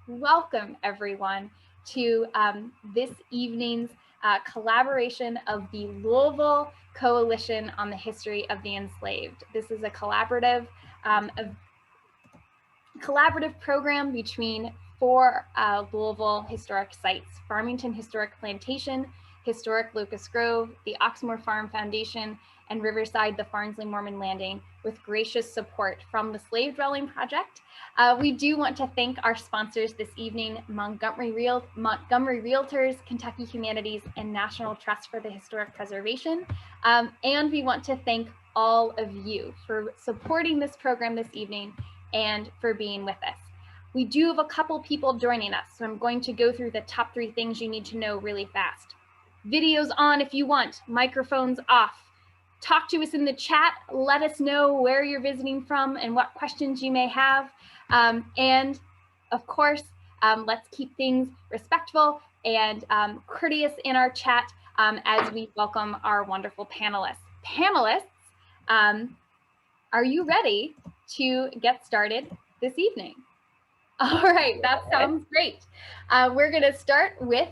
welcome everyone to this evening's collaboration of the Louisville Coalition on the History of the Enslaved. This is a collaborative program between four Louisville historic sites: Farmington Historic Plantation, Historic Locust Grove, the Oxmoor Farm Foundation, and Riverside, the Farnsley Mormon Landing, with gracious support from the Slave Dwelling Project. We do want to thank our sponsors this evening: Montgomery Realtors, Kentucky Humanities, and National Trust for the Historic Preservation. And we want to thank all of you for supporting this program this evening and for being with us. We do have a couple people joining us, so I'm going to go through the top 3 things you need to know really fast. Videos on if you want, microphones off. Talk to us in the chat. Let us know where you're visiting from and what questions you may have. And of course, let's keep things respectful and courteous in our chat as we welcome our wonderful panelists. Panelists, are you ready to get started this evening? All right, that sounds great. We're going to start with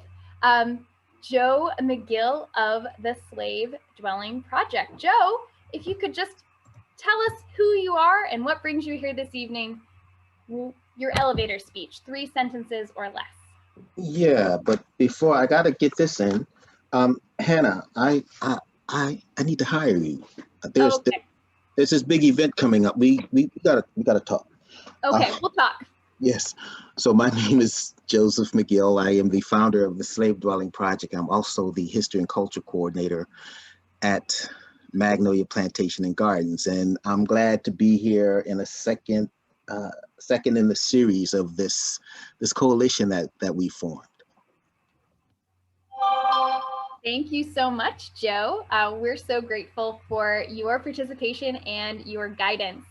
Joe McGill of the Slave Dwelling Project. Joe, if you could just tell us who you are and what brings you here this evening, your elevator speech, 3 sentences or less. Yeah, but before I gotta get this in, Hannah, I need to hire you. There's this big event coming up. We gotta talk. Okay, we'll talk. Yes. So my name is Joseph McGill. I am the founder of the Slave Dwelling Project. I'm also the History and Culture Coordinator at Magnolia Plantation and Gardens. And I'm glad to be here in a second in the series of this coalition that we formed. Thank you so much, Joe. We're so grateful for your participation and your guidance.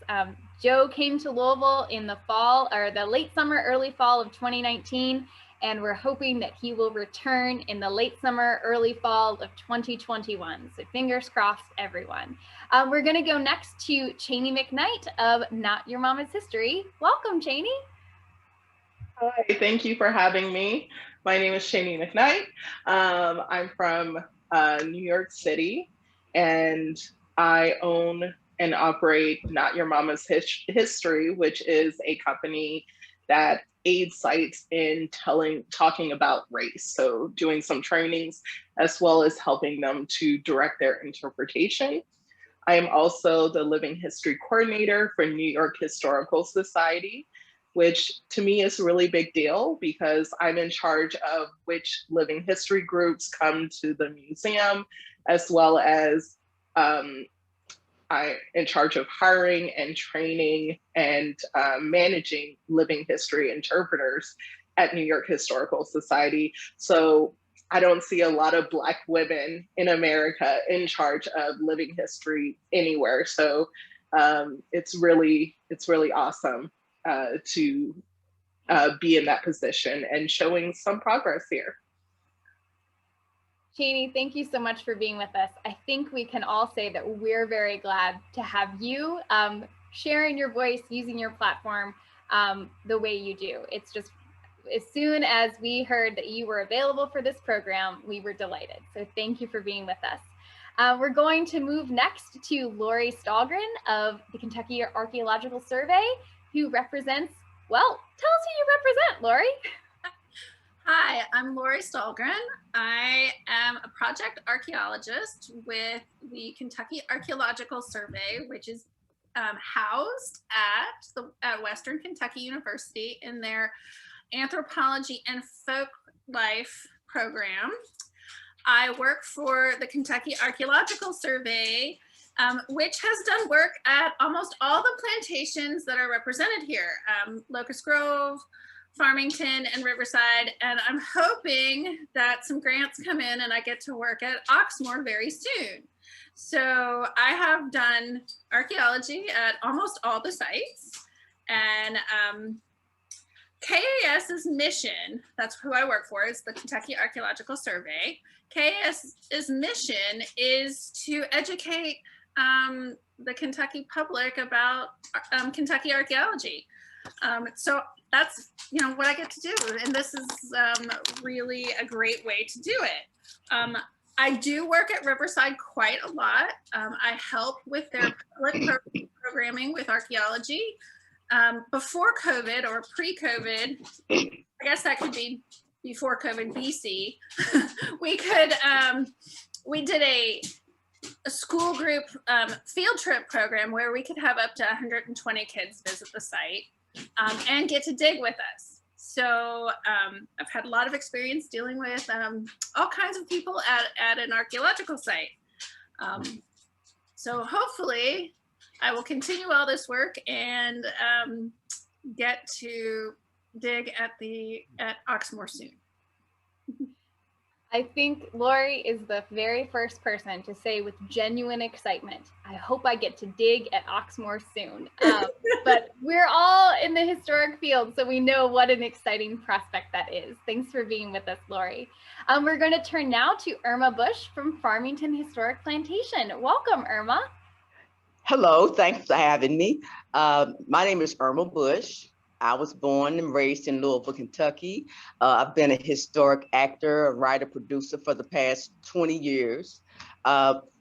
Joe came to Louisville in the fall, or the late summer, early fall of 2019, and we're hoping that he will return in the late summer, early fall of 2021. So fingers crossed, everyone. We're gonna go next to Cheney McKnight of Not Your Mama's History. Welcome, Cheney. Hi, thank you for having me. My name is Cheney McKnight. I'm from New York City, and I own and operate Not Your Mama's History, which is a company that aids sites in talking about race. So doing some trainings as well as helping them to direct their interpretation. I am also the Living History Coordinator for New York Historical Society, which to me is a really big deal because I'm in charge of which living history groups come to the museum, as well as I'm in charge of hiring and training and managing living history interpreters at New York Historical Society. So I don't see a lot of Black women in America in charge of living history anywhere. So it's really awesome to be in that position and showing some progress here. Cheney, thank you so much for being with us. I think we can all say that we're very glad to have you sharing your voice, using your platform the way you do. It's just, as soon as we heard that you were available for this program, we were delighted. So thank you for being with us. We're going to move next to Laurie Stahlgren of the Kentucky Archaeological Survey, who represents, well, tell us who you represent, Laurie. Hi, I'm Laurie Stahlgren. I am a project archaeologist with the Kentucky Archaeological Survey, which is housed at Western Kentucky University in their Anthropology and Folk Life program. I work for the Kentucky Archaeological Survey, which has done work at almost all the plantations that are represented here, Locust Grove, Farmington, and Riverside, and I'm hoping that some grants come in and I get to work at Oxmoor very soon. So I have done archaeology at almost all the sites, and KAS's mission, that's who I work for, is the Kentucky Archaeological Survey. KAS's mission is to educate the Kentucky public about Kentucky archaeology. So that's, what I get to do. And this is really a great way to do it. I do work at Riverside quite a lot. I help with their public programming with archaeology. Before COVID or pre-COVID, I guess that could be before COVID BC, we did a school group field trip program where we could have up to 120 kids visit the site and get to dig with us. So I've had a lot of experience dealing with all kinds of people at an archaeological site. So hopefully I will continue all this work and get to dig at Oxmoor soon. I think Laurie is the very first person to say with genuine excitement, I hope I get to dig at Oxmoor soon. But we're all in the historic field, so we know what an exciting prospect that is. Thanks for being with us, Laurie. We're going to turn now to Irma Bush from Farmington Historic Plantation. Welcome, Irma. Hello, thanks for having me. My name is Irma Bush. I was born and raised in Louisville, Kentucky. I've been a historic actor, a writer, producer for the past 20 years.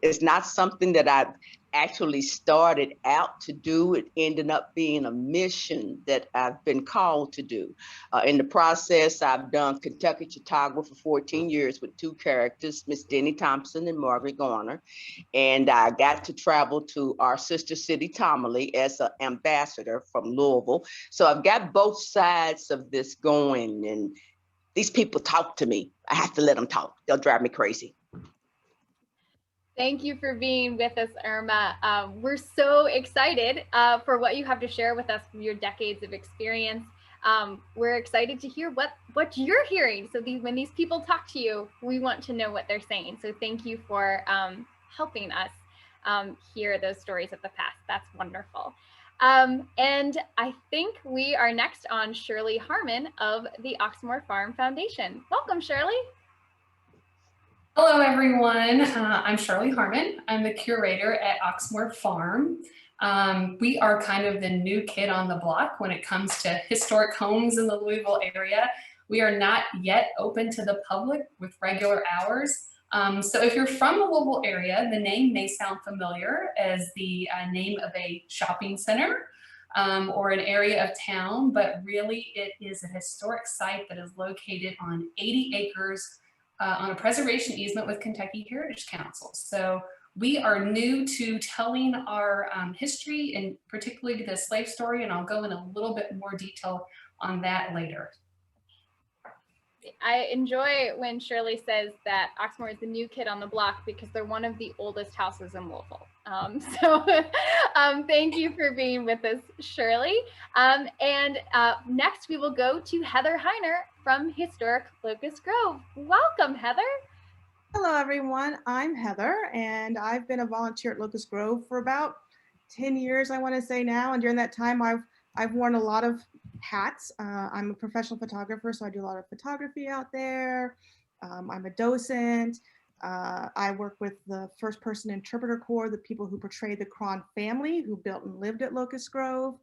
It's not something that I actually started out to do. It ended up being a mission that I've been called to do. In the process, I've done Kentucky Chautauqua for 14 years with two characters, Miss Denny Thompson and Margaret Garner. And I got to travel to our sister city, Tomerley, as an ambassador from Louisville. So I've got both sides of this going, and these people talk to me. I have to let them talk. They'll drive me crazy. Thank you for being with us, Irma. We're so excited for what you have to share with us from your decades of experience. We're excited to hear what you're hearing. So when these people talk to you, we want to know what they're saying. So thank you for helping us hear those stories of the past. That's wonderful. And I think we are next on Shirley Harmon of the Oxmoor Farm Foundation. Welcome, Shirley. Hello, everyone. I'm Shirley Harmon. I'm the curator at Oxmoor Farm. We are kind of the new kid on the block when it comes to historic homes in the Louisville area. We are not yet open to the public with regular hours. So if you're from the Louisville area, the name may sound familiar as the name of a shopping center or an area of town, but really it is a historic site that is located on 80 acres on a preservation easement with Kentucky Heritage Council. So we are new to telling our history and particularly the slave story, and I'll go in a little bit more detail on that later. I enjoy when Shirley says that Oxmoor is the new kid on the block because they're one of the oldest houses in Louisville. Thank you for being with us, Shirley. Next we will go to Heather Heiner from Historic Locust Grove. Welcome, Heather. Hello, everyone. I'm Heather, and I've been a volunteer at Locust Grove for about 10 years, I want to say now. And during that time, I've worn a lot of hats. I'm a professional photographer, so I do a lot of photography out there. I'm a docent. I work with the First Person Interpreter Corps, the people who portray the Cron family who built and lived at Locust Grove.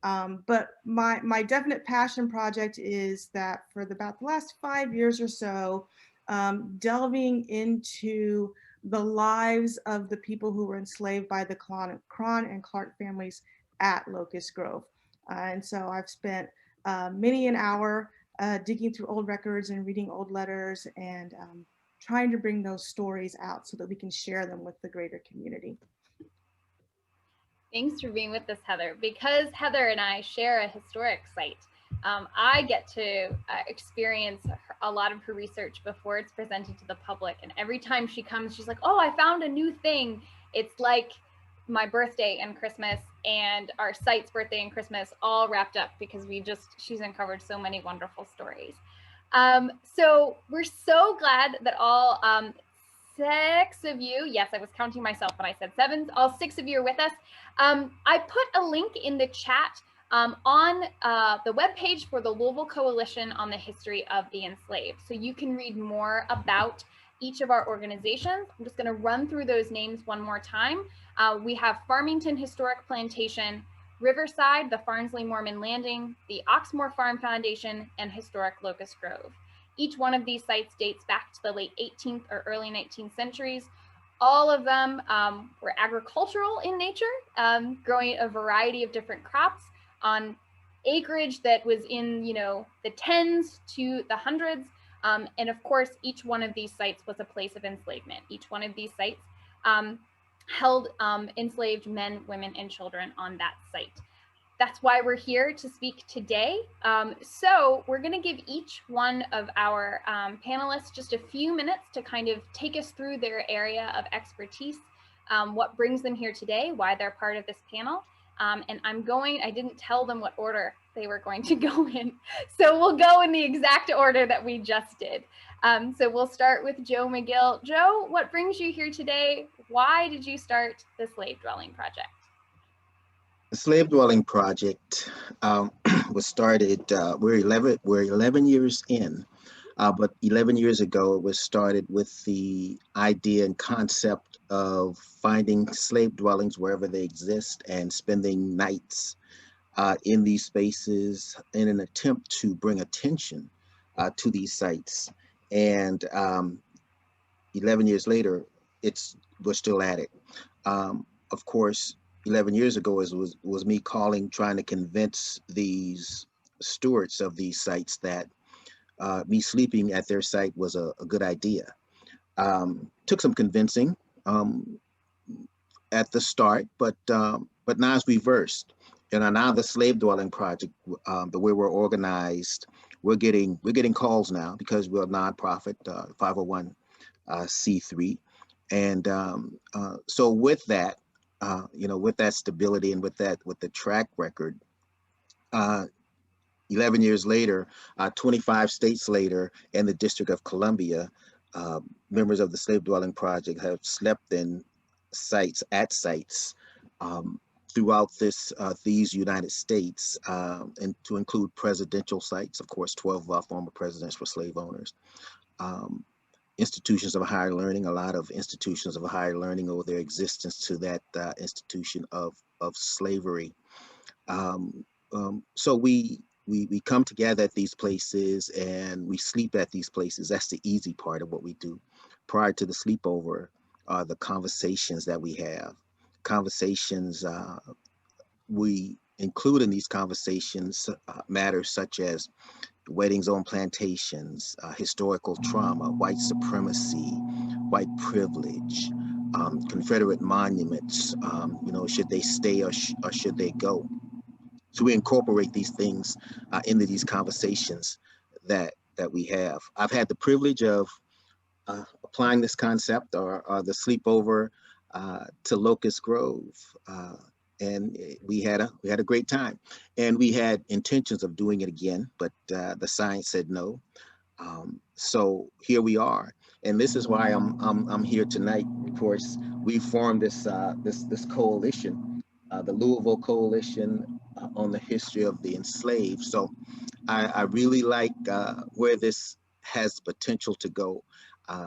But my definite passion project is that for about the last 5 years or so, delving into the lives of the people who were enslaved by the Cron and Clark families at Locust Grove. And so I've spent many an hour digging through old records and reading old letters and trying to bring those stories out so that we can share them with the greater community. Thanks for being with us, Heather. Because Heather and I share a historic site, I get to experience a lot of her research before it's presented to the public. And every time she comes, she's like, oh, I found a new thing. It's like my birthday and Christmas and our site's birthday and Christmas all wrapped up because she's uncovered so many wonderful stories. So we're so glad that all 6 of you, yes, I was counting myself when I said 7, all 6 of you are with us. I put a link in the chat on the webpage for the Louisville Coalition on the history of the enslaved. So you can read more about each of our organizations. I'm just going to run through those names one more time. We have Farmington Historic Plantation, Riverside, the Farnsley Mormon Landing, the Oxmoor Farm Foundation, and historic Locust Grove. Each one of these sites dates back to the late 18th or early 19th centuries. All of them were agricultural in nature, growing a variety of different crops on acreage that was in, the tens to the hundreds. And of course, each one of these sites was a place of enslavement. Each one of these sites held enslaved men, women, and children on that site. That's why we're here to speak today. So we're going to give each one of our panelists just a few minutes to kind of take us through their area of expertise, what brings them here today, why they're part of this panel. And I didn't tell them what order they were going to go in. So we'll go in the exact order that we just did. So we'll start with Joe McGill. Joe, what brings you here today? Why did you start the Slave Dwelling Project? The Slave Dwelling Project was started, we're 11 years in, but 11 years ago it was started with the idea and concept of finding slave dwellings wherever they exist and spending nights in these spaces in an attempt to bring attention to these sites. And 11 years later, we're still at it. Of course, 11 years ago was me trying to convince these stewards of these sites that me sleeping at their site was a good idea. Took some convincing at the start, but now it's reversed. Now the Slave Dwelling Project, the way we're organized, we're getting calls now because we're a nonprofit, 501c3, and so with that. With that stability and with the track record, 11 years later, 25 states later, and the District of Columbia, members of the Slave Dwelling Project have slept in sites throughout these United States, and to include presidential sites. Of course, 12 of our former presidents were slave owners. Institutions of higher learning, a lot of institutions of higher learning owe their existence to that institution of slavery. So we come together at these places and we sleep at these places. That's the easy part of what we do. Prior to the sleepover are the conversations that we have. Conversations, we include in these conversations matters such as weddings on plantations, historical trauma, white supremacy, white privilege, Confederate monuments, should they stay or should they go? So we incorporate these things into these conversations that we have. I've had the privilege of applying this concept or the sleepover to Locust Grove. And we had a great time, and we had intentions of doing it again, but the science said no. So here we are, and this is why I'm here tonight. Of course, we formed this coalition, the Louisville Coalition on the history of the enslaved. So I really like where this has potential to go.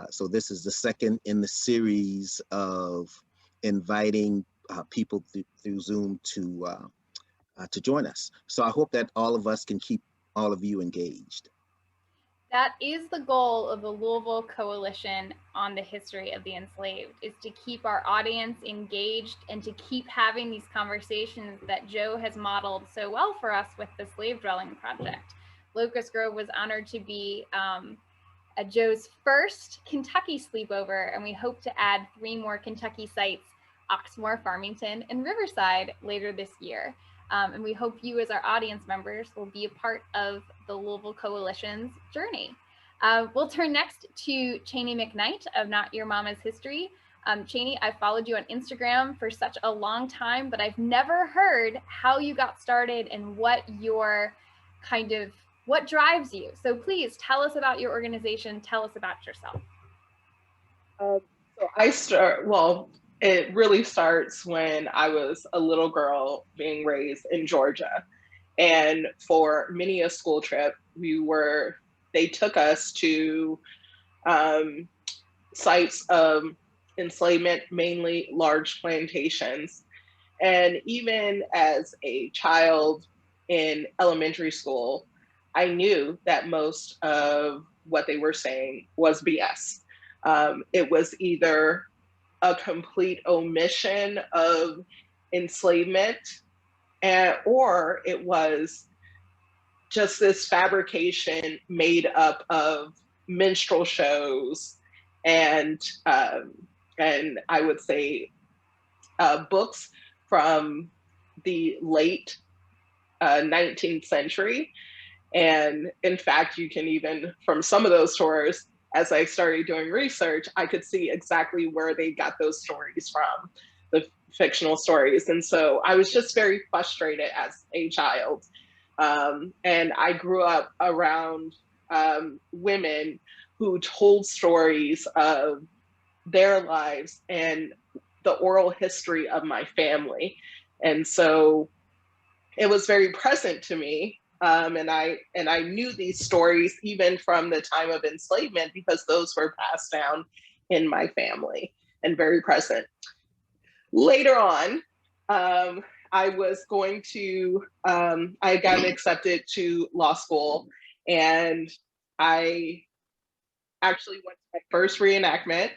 So this is the second in the series of inviting people through Zoom to join us. So I hope that all of us can keep all of you engaged. That is the goal of the Louisville Coalition on the history of the enslaved, is to keep our audience engaged and to keep having these conversations that Joe has modeled so well for us with the Slave Dwelling Project. Locust Grove was honored to be Joe's first Kentucky sleepover, and we hope to add 3 more Kentucky sites, Oxmoor, Farmington, and Riverside later this year. And we hope you as our audience members will be a part of the Louisville Coalition's journey. We'll turn next to Cheney McKnight of Not Your Mama's History. Cheney, I followed you on Instagram for such a long time, but I've never heard how you got started and what what drives you. So please tell us about your organization, tell us about yourself. It really starts when I was a little girl being raised in Georgia. And for many a school trip, they took us to sites of enslavement, mainly large plantations. And even as a child in elementary school, I knew that most of what they were saying was BS. It was either a complete omission of enslavement, or it was just this fabrication made up of minstrel shows and I would say books from the late 19th century. And in fact, you can even, from some of those tours, as I started doing research, I could see exactly where they got those stories from, the fictional stories. And so I was just very frustrated as a child. And I grew up around women who told stories of their lives and the oral history of my family. And so it was very present to me. And I knew these stories even from the time of enslavement, because those were passed down in my family and very present. Later on, I was going to, I got accepted to law school, and I actually went to my first reenactment,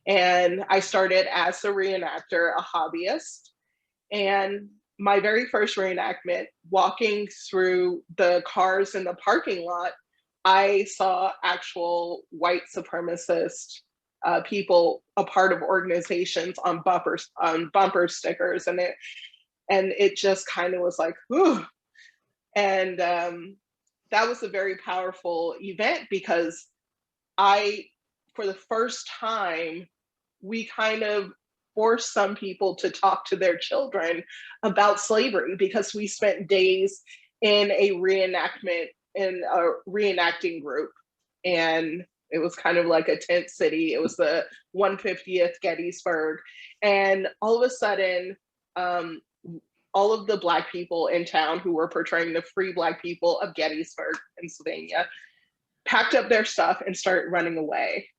and I started as a reenactor, a hobbyist. And my very first reenactment, walking through the cars in the parking lot, I saw actual white supremacist people, a part of organizations on bumper stickers, and it just kind of was like, whew. And that was a very powerful event, because for the first time, we kind of forced some people to talk to their children about slavery, because we spent days in a reenacting group. And it was kind of like a tent city. It was the 150th Gettysburg. And all of a sudden, all of the Black people in town who were portraying the free Black people of Gettysburg, Pennsylvania, packed up their stuff and started running away.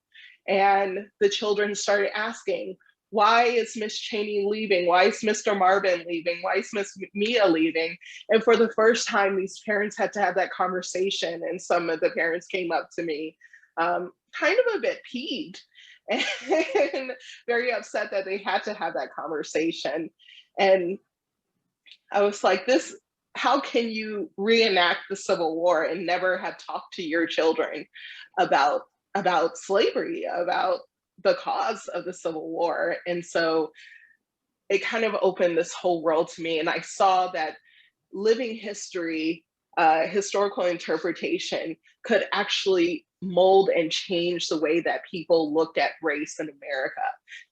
And the children started asking, why is Miss Cheney leaving? Why is Mr. Marvin leaving? Why is Miss Mia leaving? And for the first time, these parents had to have that conversation. And some of the parents came up to me, kind of a bit peeved and very upset that they had to have that conversation. And I was like, how can you reenact the Civil War and never have talked to your children about slavery, about the cause of the Civil War? And so it kind of opened this whole world to me. And I saw that living history, historical interpretation could actually mold and change the way that people looked at race in America,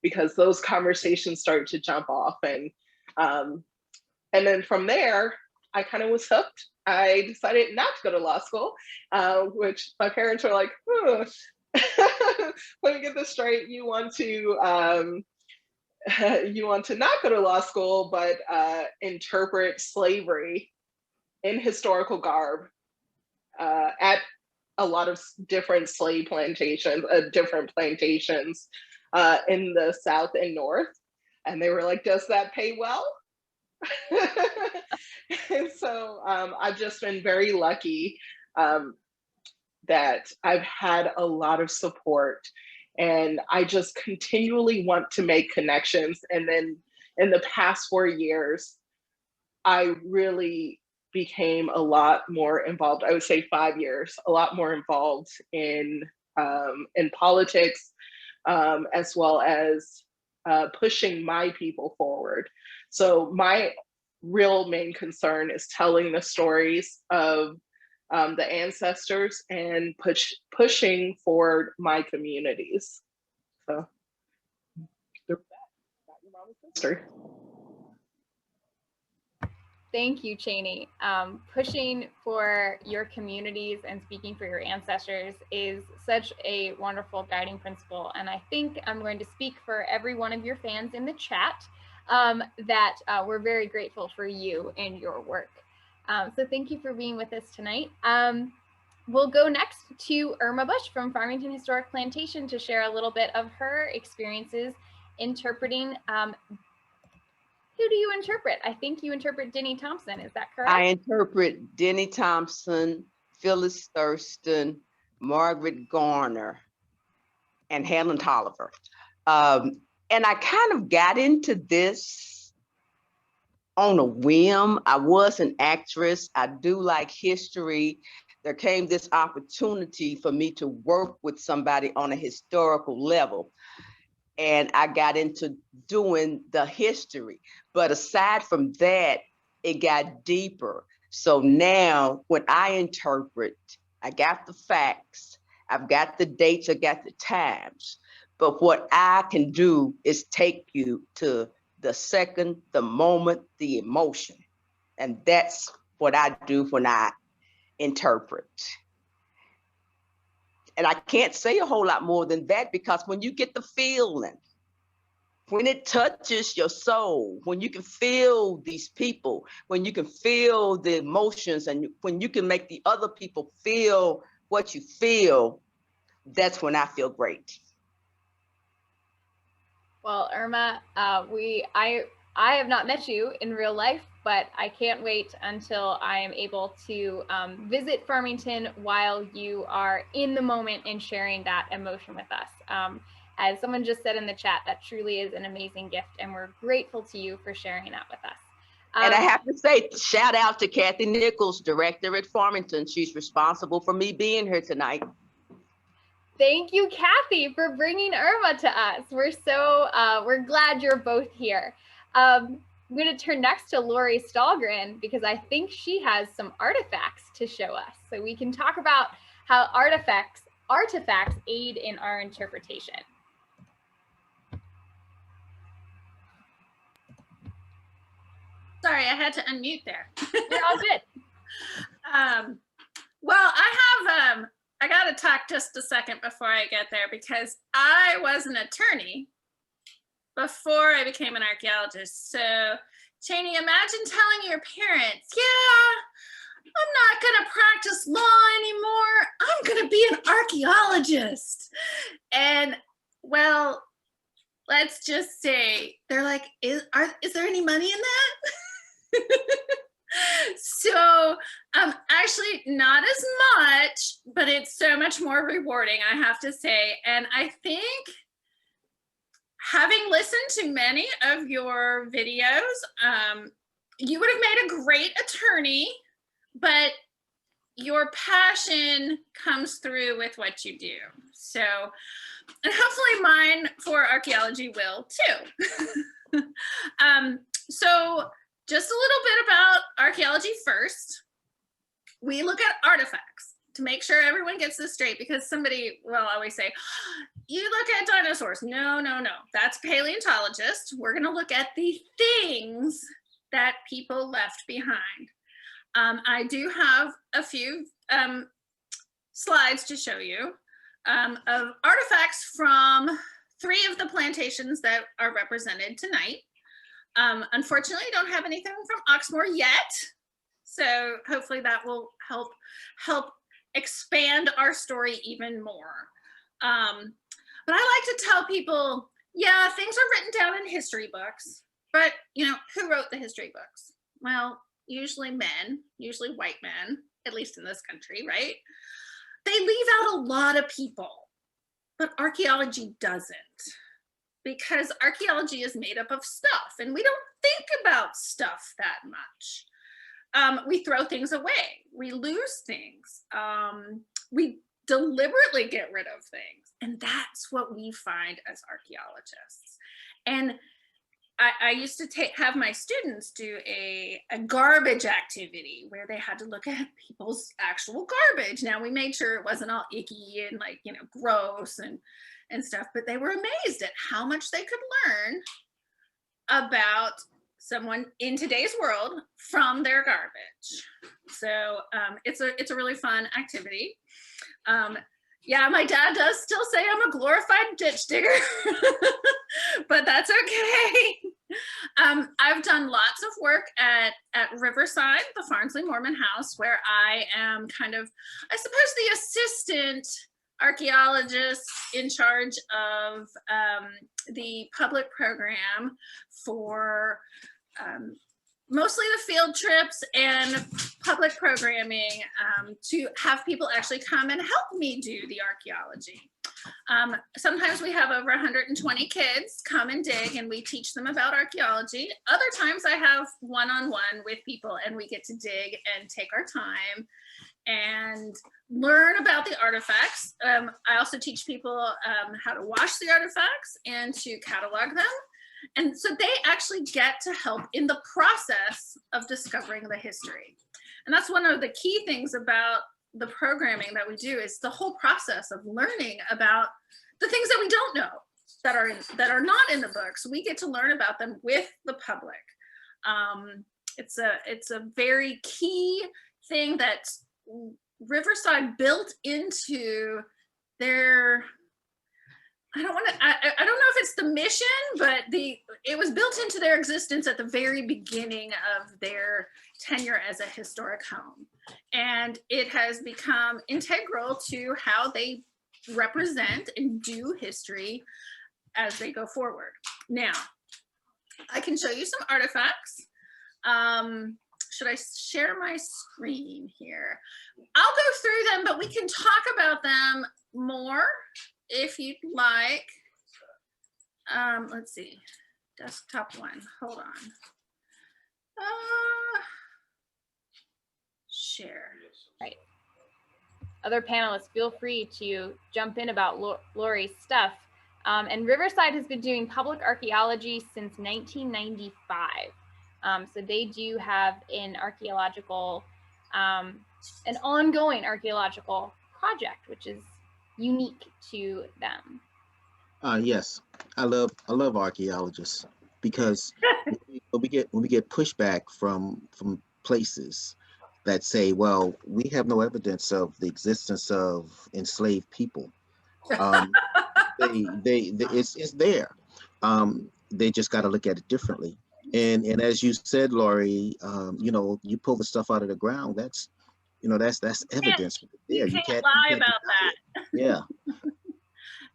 because those conversations started to jump off. And then from there, I kind of was hooked. I decided not to go to law school, which my parents were like, let me get this straight. You want to not go to law school, but interpret slavery in historical garb at a lot of different slave plantations, different plantations in the South and North. And they were like, does that pay well? And so I've just been very lucky that I've had a lot of support, and I just continually want to make connections. And then in the past 4 years, I really became a lot more involved. I would say 5 years, a lot more involved in politics, as well as pushing my people forward. So my real main concern is telling the stories of the ancestors and pushing forward my communities. So there's that. Got your mama's history. Thank you, Cheney. Pushing for your communities and speaking for your ancestors is such a wonderful guiding principle. And I think I'm going to speak for every one of your fans in the chat that we're very grateful for you and your work. So thank you for being with us tonight. We'll go next to Irma Bush from Farmington Historic Plantation to share a little bit of her experiences interpreting Who do you interpret? I think you interpret Denny Thompson, is that correct? I interpret Denny Thompson, Phyllis Thurston, Margaret Garner, and Helen Tolliver. And I kind of got into this on a whim. I was an actress. I do like history. There came this opportunity for me to work with somebody on a historical level. And I got into doing the history. But aside from that, it got deeper. So now when I interpret, I got the facts, I've got the dates, I got the times. But what I can do is take you to the second, the moment, the emotion. And that's what I do when I interpret. And I can't say a whole lot more than that, because when you get the feeling, when it touches your soul, when you can feel these people, when you can feel the emotions, and when you can make the other people feel what you feel, that's when I feel great. Well, Irma, I have not met you in real life, but I can't wait until I am able to visit Farmington while you are in the moment and sharing that emotion with us. As someone just said in the chat, that truly is an amazing gift, and we're grateful to you for sharing that with us. And I have to say, shout out to Kathy Nichols, director at Farmington. She's responsible for me being here tonight. Thank you, Kathy, for bringing Irma to us. We're glad you're both here. I'm going to turn next to Laurie Stahlgren, because I think she has some artifacts to show us. So we can talk about how artifacts aid in our interpretation. Sorry, I had to unmute there. You're all good. Well, I got to talk just a second before I get there, because I was an attorney before I became an archaeologist. So, Cheney, imagine telling your parents, yeah, I'm not going to practice law anymore. I'm going to be an archaeologist. And, well, let's just say they're like, is there any money in that? So actually not as much, but it's so much more rewarding, I have to say. And I think, having listened to many of your videos, you would have made a great attorney, but your passion comes through with what you do. So, and hopefully mine for archaeology will too. So just a little bit about archaeology first. We look at artifacts to make sure everyone gets this straight, because somebody will always say, you look at dinosaurs. No, no, no, that's paleontologist. We're gonna look at the things that people left behind. I do have a few slides to show you of artifacts from 3 of the plantations that are represented tonight. Unfortunately, I don't have anything from Oxmoor yet, so hopefully that will help expand our story even more. But I like to tell people, yeah, things are written down in history books, but who wrote the history books? Well, usually men, usually white men, at least in this country, right? They leave out a lot of people, but archaeology doesn't. Because archaeology is made up of stuff, and we don't think about stuff that much. We throw things away, we lose things, we deliberately get rid of things, and that's what we find as archaeologists. And I used to have my students do a garbage activity where they had to look at people's actual garbage. Now, we made sure it wasn't all icky and gross and stuff, but they were amazed at how much they could learn about someone in today's world from their garbage. So it's a really fun activity. Yeah, my dad does still say I'm a glorified ditch digger, but that's okay. I've done lots of work at Riverside, the Farnsley Mormon House, where I am kind of, I suppose, the assistant archaeologist in charge of the public program for mostly the field trips and public programming to have people actually come and help me do the archaeology. Sometimes we have over 120 kids come and dig and we teach them about archaeology. Other times I have one-on-one with people and we get to dig and take our time and learn about the artifacts. I also teach people how to wash the artifacts and to catalog them. And so they actually get to help in the process of discovering the history. And that's one of the key things about the programming that we do is the whole process of learning about the things that we don't know that are not in the books. We get to learn about them with the public. It's a very key thing that Riverside built into their, I don't know if it's the mission, but it was built into their existence at the very beginning of their tenure as a historic home. And it has become integral to how they represent and do history as they go forward. Now, I can show you some artifacts. Should I share my screen here? I'll go through them, but we can talk about them more if you'd like. Let's see, desktop one, hold on. Share. Right. Other panelists, feel free to jump in about Laurie's stuff. And Riverside has been doing public archaeology since 1995. So they do have an ongoing archaeological project, which is unique to them. Yes, I love archaeologists because when we get pushback from places that say, well, we have no evidence of the existence of enslaved people. It's there. They just got to look at it differently. And as you said, Laurie, you pull the stuff out of the ground. That's evidence there. You can't lie about that. Yeah.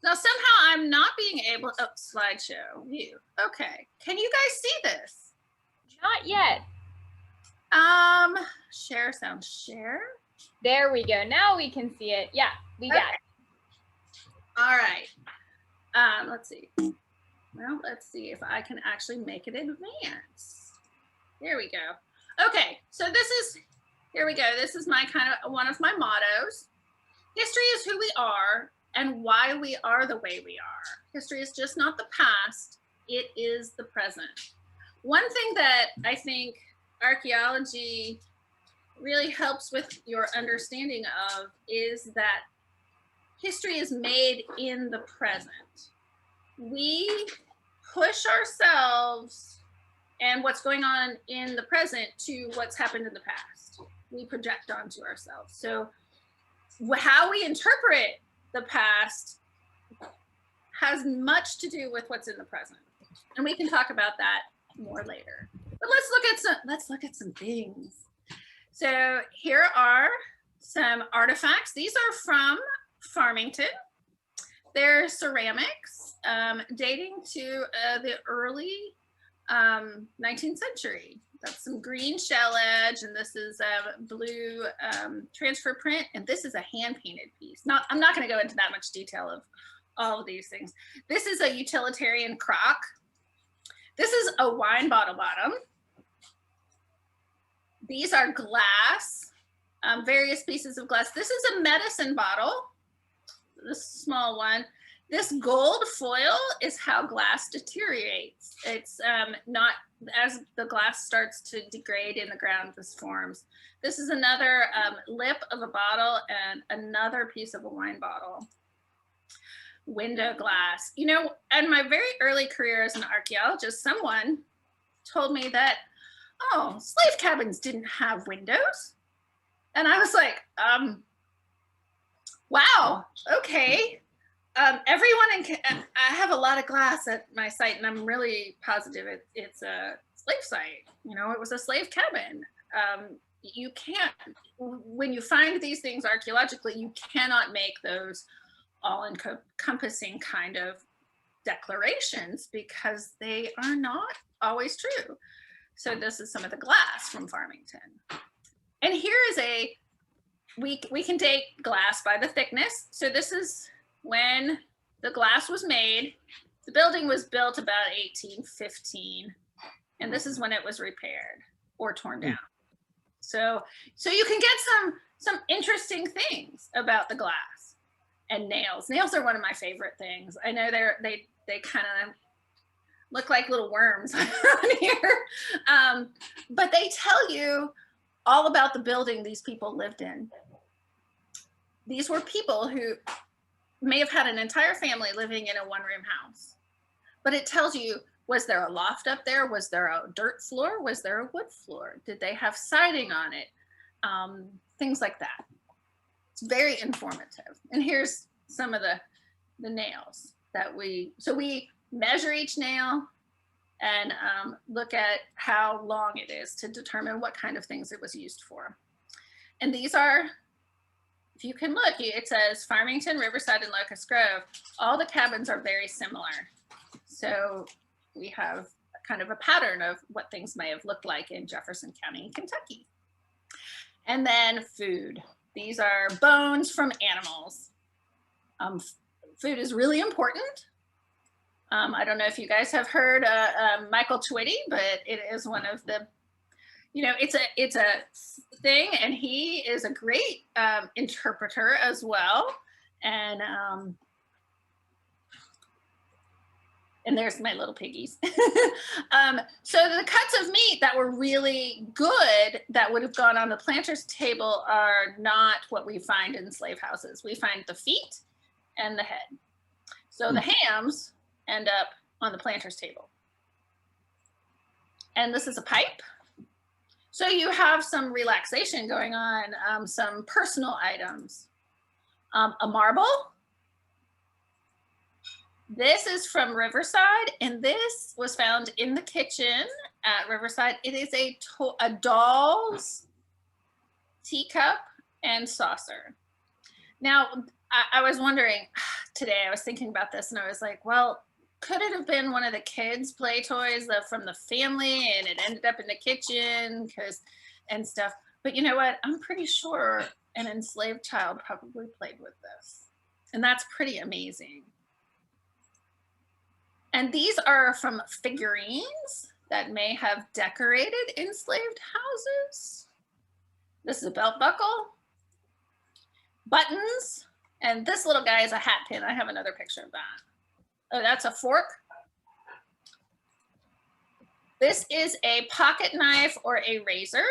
Now somehow I'm not being able. Oh, slideshow view. Okay, can you guys see this? Not yet. Share sound share. There we go. Now we can see it. Yeah, we got it. All right. Let's see. Well, let's see if I can actually make it advance. There we go. Okay, so here we go. This is one of my mottos. History is who we are and why we are the way we are. History is just not the past, it is the present. One thing that I think archaeology really helps with your understanding of is that history is made in the present. We push ourselves and what's going on in the present to what's happened in the past. We project onto ourselves. So how we interpret the past has much to do with what's in the present. And we can talk about that more later. But let's look at some things. So here are some artifacts. These are from Farmington. They're ceramics dating to the early 19th century. That's some green shell edge, and this is blue transfer print, and this is a hand-painted piece. I'm not going to go into that much detail of all of these things. This is a utilitarian crock. This is a wine bottle bottom. These are glass, various pieces of glass. This is a medicine bottle, this small one. This gold foil is how glass deteriorates. It's not, as the glass starts to degrade in the ground, this forms. This is another lip of a bottle and another piece of a wine bottle. Window glass. You know, in my very early career as an archaeologist, someone told me that, oh, slave cabins didn't have windows. And I was like, wow, okay. I have a lot of glass at my site, and I'm really positive it's a slave site. You know, it was a slave cabin. You can't, when you find these things archaeologically, you cannot make those all-encompassing kind of declarations because they are not always true. So this is some of the glass from Farmington. And here is a, we can date glass by the thickness. So this is when the glass was made. The building was built about 1815. And this is when it was repaired or torn down. So you can get some interesting things about the glass. And nails. Nails are one of my favorite things. I know they kind of look like little worms around here. But they tell you all about the building these people lived in. These were people who may have had an entire family living in a one-room house. But it tells you, was there a loft up there? Was there a dirt floor? Was there a wood floor? Did they have siding on it? Things like that. It's very informative. And here's some of the nails that we measure each nail and look at how long it is to determine what kind of things it was used for. And these are, if you can look, it says Farmington, Riverside, and Locust Grove. All the cabins are very similar. So we have kind of a pattern of what things may have looked like in Jefferson County, Kentucky. And then food. These are bones from animals. Food is really important. I don't know if you guys have heard Michael Twitty, but it is one of the, it's a thing, and he is a great interpreter as well. And there's my little piggies. So the cuts of meat that were really good that would have gone on the planter's table are not what we find in slave houses. We find the feet and the head. So the hams end up on the planter's table. And this is a pipe. So you have some relaxation going on, some personal items. A marble. This is from Riverside, and this was found in the kitchen at Riverside. It is a doll's teacup and saucer. Now, I was wondering today, I was thinking about this, and I was like, well, could it have been one of the kids' play toys from the family, and it ended up in the kitchen and stuff? But you know what? I'm pretty sure an enslaved child probably played with this, and that's pretty amazing. And these are from figurines that may have decorated enslaved houses. This is a belt buckle, buttons, and this little guy is a hat pin. I have another picture of that. Oh, that's a fork. This is a pocket knife or a razor.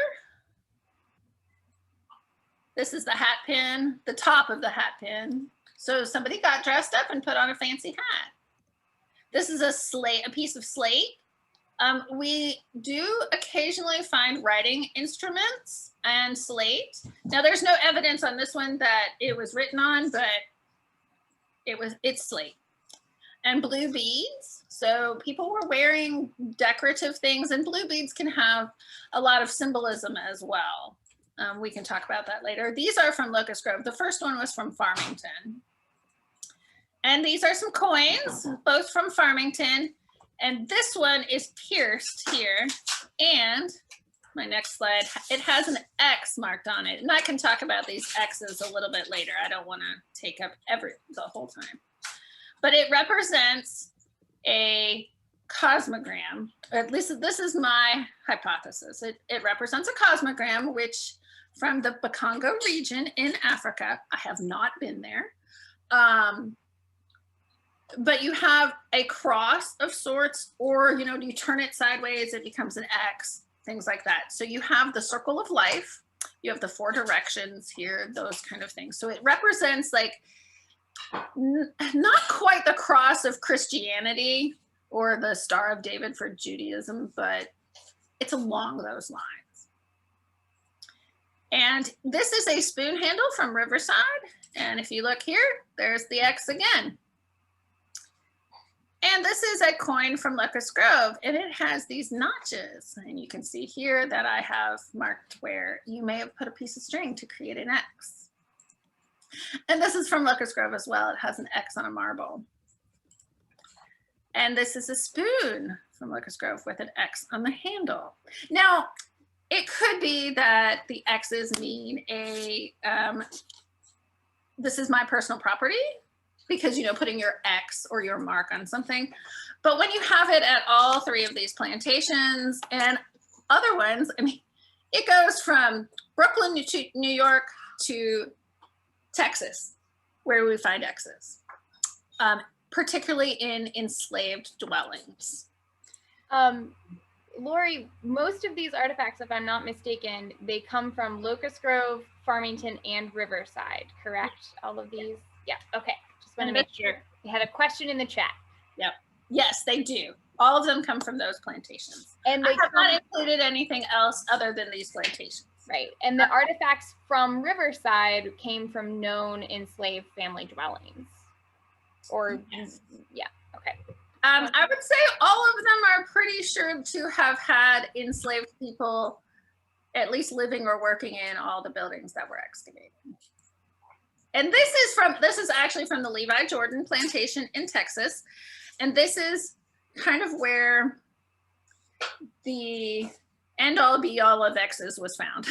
This is the hat pin, the top of the hat pin. So somebody got dressed up and put on a fancy hat. This is a piece of slate. We do occasionally find writing instruments and slate. Now there's no evidence on this one that it was written on, but it's slate. And blue beads. So people were wearing decorative things, and blue beads can have a lot of symbolism as well. We can talk about that later. These are from Locust Grove. The first one was from Farmington. And these are some coins, both from Farmington. And this one is pierced here. And my next slide, it has an X marked on it. And I can talk about these X's a little bit later. I don't want to take up the whole time. But it represents a cosmogram. Or at least this is my hypothesis. It represents a cosmogram, which from the Bakongo region in Africa. I have not been there. But you have a cross of sorts, or, you turn it sideways, it becomes an X, things like that. So you have the circle of life, you have the 4 directions here, those kind of things. So it represents like, not quite the cross of Christianity or the Star of David for Judaism, but it's along those lines. And this is a spoon handle from Riverside. And if you look here, there's the X again. And this is a coin from Locust Grove, and it has these notches. And you can see here that I have marked where you may have put a piece of string to create an X. And this is from Locust Grove as well. It has an X on a marble. And this is a spoon from Locust Grove with an X on the handle. Now, it could be that the X's mean this is my personal property, because, you know, putting your X or your mark on something. But when you have it at all three of these plantations and other ones, I mean, it goes from Brooklyn to New York to Texas, where we find X's, particularly in enslaved dwellings. Laurie, most of these artifacts, if I'm not mistaken, they come from Locust Grove, Farmington, and Riverside, correct? All of these? Yeah, okay. Just want to make sure. We had a question in the chat. Yep. Yes, they do. All of them come from those plantations. And they I have not included anything else other than these plantations. Right. And the artifacts from Riverside came from known enslaved family dwellings. Or, yes. Yeah, okay. I would say all of them are pretty sure to have had enslaved people at least living or working in all the buildings that were excavated. And this is actually from the Levi Jordan plantation in Texas. And this is kind of where the end all be all of X's was found.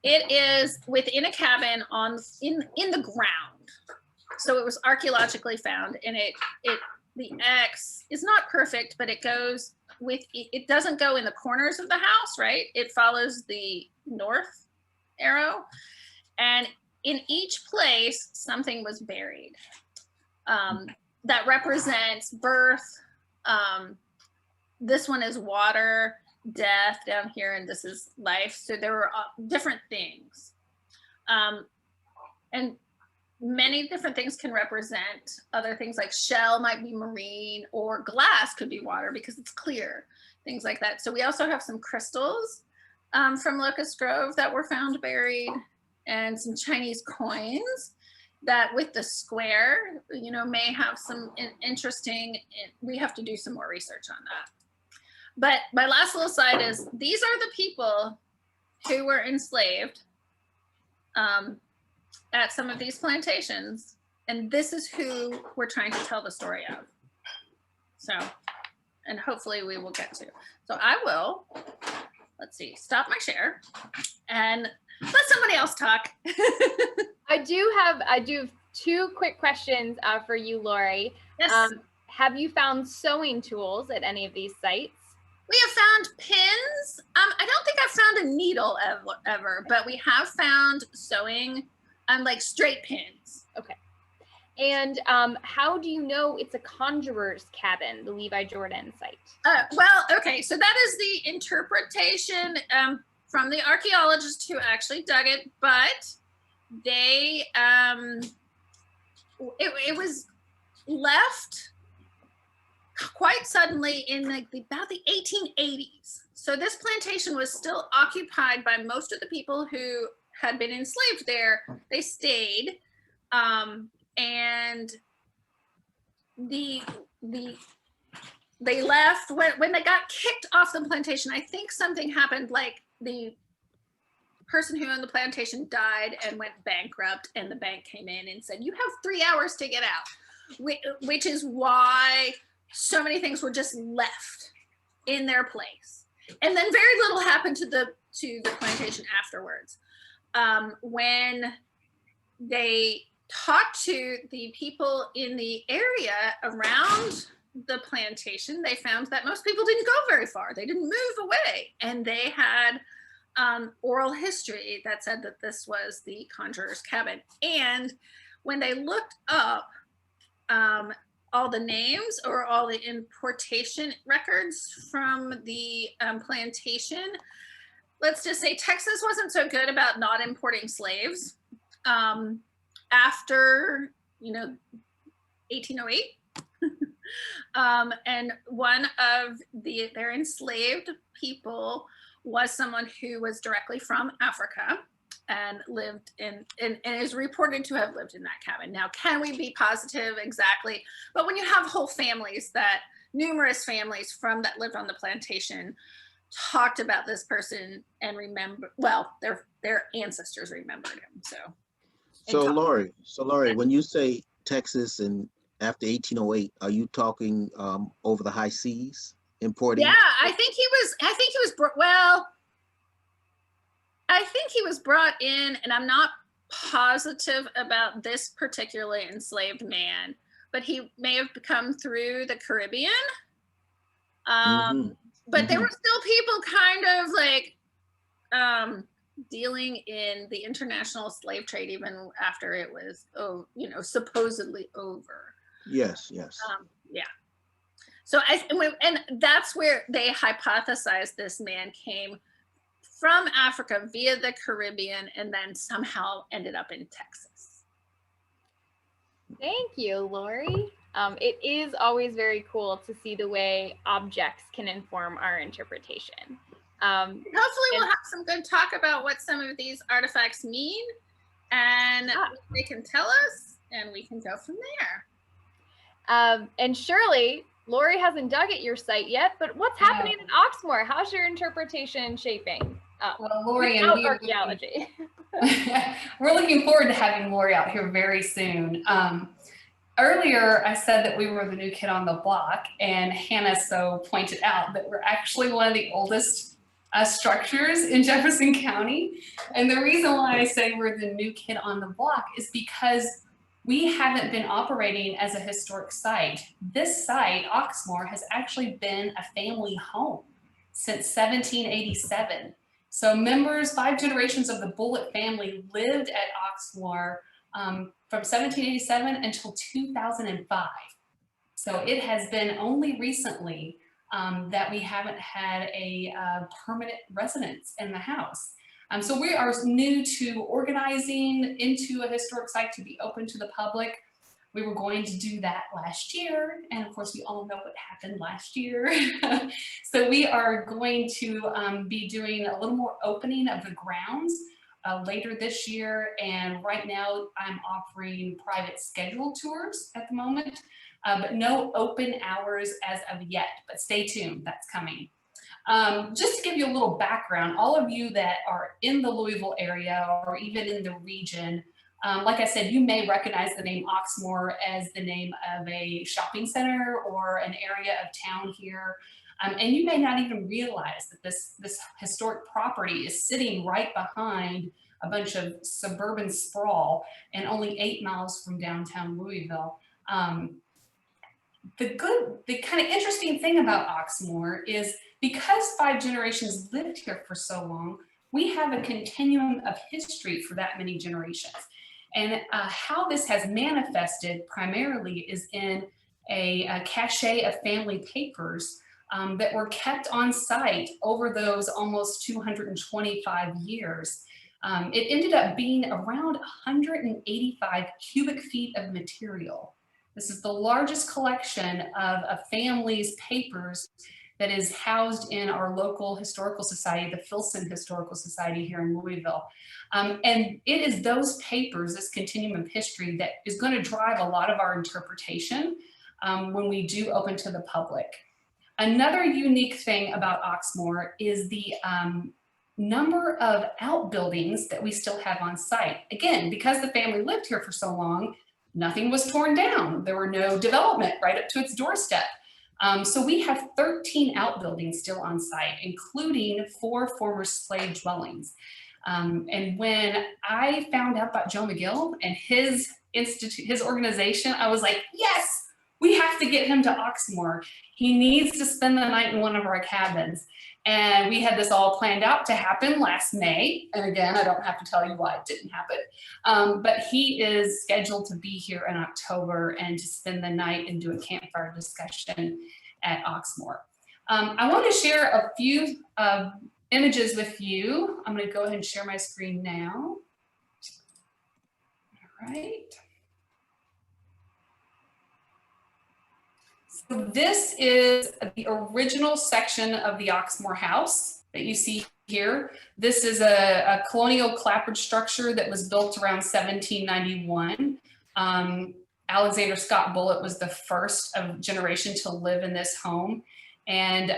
It is within a cabin in the ground. So it was archaeologically found, and the X is not perfect, but it goes with, it doesn't go in the corners of the house, right? It follows the north arrow, and in each place, something was buried that represents birth. This one is water, death down here, and this is life. So there were different things. And many different things can represent other things, like shell might be marine, or glass could be water because it's clear, things like that. So we also have some crystals from Locust Grove that were found buried, and some Chinese coins that with the square, you know, may have some interesting, we have to do some more research on that. But my last little slide is, these are the people who were enslaved at some of these plantations, and this is who we're trying to tell the story of. So, and hopefully we will get to. So I will, let's see, stop my share and let somebody else talk. I do have two quick questions for you, Laurie. Yes. Have you found sewing tools at any of these sites? We have found pins. I don't think I've found a needle ever, but we have found sewing, like straight pins. Okay. And how do you know it's a conjurer's cabin, the Levi Jordan site? Well, okay, so that is the interpretation from the archaeologists who actually dug it, but they, it was left quite suddenly in about the 1880s. So this plantation was still occupied by most of the people who had been enslaved there. They stayed, and they left when they got kicked off the plantation. I think something happened, like the person who owned the plantation died and went bankrupt, and the bank came in and said, you have 3 hours to get out, which is why so many things were just left in their place. And then very little happened to the plantation afterwards. When they talked to the people in the area around the plantation, they found that most people didn't go very far. They didn't move away. And they had oral history that said that this was the conjurer's cabin. And when they looked up all the names or all the importation records from the plantation, let's just say Texas wasn't so good about not importing slaves after, 1808. And one of their enslaved people was someone who was directly from Africa and lived in, and is reported to have lived in that cabin. Now, can we be positive exactly? But when you have whole families, numerous families that lived on the plantation talked about this person and remember, well, their ancestors remembered him. So Laurie, when you say Texas and after 1808, are you talking over the high seas, importing? Yeah, I think he was brought in, and I'm not positive about this particularly enslaved man, but he may have come through the Caribbean. But there were still people kind of like dealing in the international slave trade even after it was, supposedly over. Yes, yes. Yeah. So and that's where they hypothesized this man came from Africa via the Caribbean and then somehow ended up in Texas. Thank you, Laurie. It is always very cool to see the way objects can inform our interpretation. Hopefully we'll have some good talk about what some of these artifacts mean, and they can tell us, and we can go from there. And Shirley, Laurie hasn't dug at your site yet, but what's happening in Oxmoor? How's your interpretation shaping up? Well, Laurie and archaeology. We're looking forward to having Laurie out here very soon. Earlier, I said that we were the new kid on the block, and Hannah so pointed out that we're actually one of the oldest structures in Jefferson County. And the reason why I say we're the new kid on the block is because we haven't been operating as a historic site. This site, Oxmoor, has actually been a family home since 1787. So members, 5 generations of the Bullitt family lived at Oxmoor from 1787 until 2005. So it has been only recently that we haven't had a permanent residence in the house. So we are new to organizing into a historic site to be open to the public. We were going to do that last year, and of course we all know what happened last year. So we are going to be doing a little more opening of the grounds later this year, and right now I'm offering private scheduled tours at the moment, but no open hours as of yet, but stay tuned, that's coming. Just to give you a little background, all of you that are in the Louisville area or even in the region, like I said, you may recognize the name Oxmoor as the name of a shopping center or an area of town here. And you may not even realize that this historic property is sitting right behind a bunch of suburban sprawl and only 8 miles from downtown Louisville. The kind of interesting thing about Oxmoor is because 5 generations lived here for so long, we have a continuum of history for that many generations. And how this has manifested primarily is in a cache of family papers that were kept on site over those almost 225 years. It ended up being around 185 cubic feet of material. This is the largest collection of a family's papers that is housed in our local historical society, the Filson Historical Society here in Louisville. And it is those papers, this continuum of history, that is going to drive a lot of our interpretation when we do open to the public. Another unique thing about Oxmoor is the number of outbuildings that we still have on site. Again, because the family lived here for so long, nothing was torn down. There were no development right up to its doorstep. So we have 13 outbuildings still on site, including 4 former slave dwellings. And when I found out about Joe McGill and his organization, I was like, yes, we have to get him to Oxmoor. He needs to spend the night in one of our cabins. And we had this all planned out to happen last May. And again, I don't have to tell you why it didn't happen. But he is scheduled to be here in October and to spend the night and do a campfire discussion at Oxmoor. I want to share a few images with you. I'm going to go ahead and share my screen now. All right. So this is the original section of the Oxmoor House that you see here. This is a colonial clapboard structure that was built around 1791. Alexander Scott Bullitt was the first of generation to live in this home. And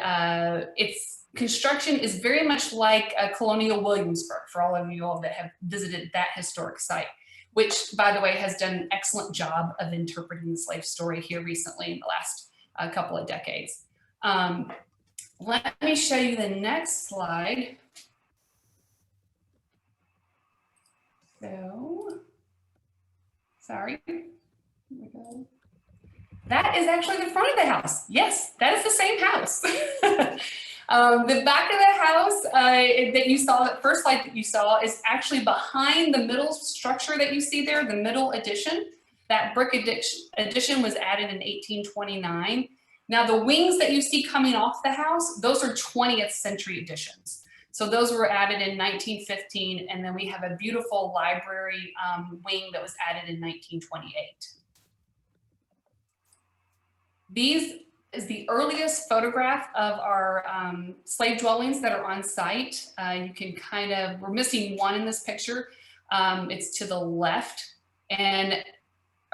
its construction is very much like a colonial Williamsburg for all of you all that have visited that historic site. which, by the way, has done an excellent job of interpreting the slave story here recently in the last couple of decades. Let me show you the next slide. So, sorry. Here we go. That is actually the front of the house. Yes, that is the same house. The back of the house that you saw, that first slide that you saw, is actually behind the middle structure that you see there, the middle addition. That brick addition was added in 1829. Now the wings that you see coming off the house, those are 20th century additions. So those were added in 1915, and then we have a beautiful library wing that was added in 1928. These is the earliest photograph of our slave dwellings that are on site. You can kind of, we're missing one in this picture. It's to the left. And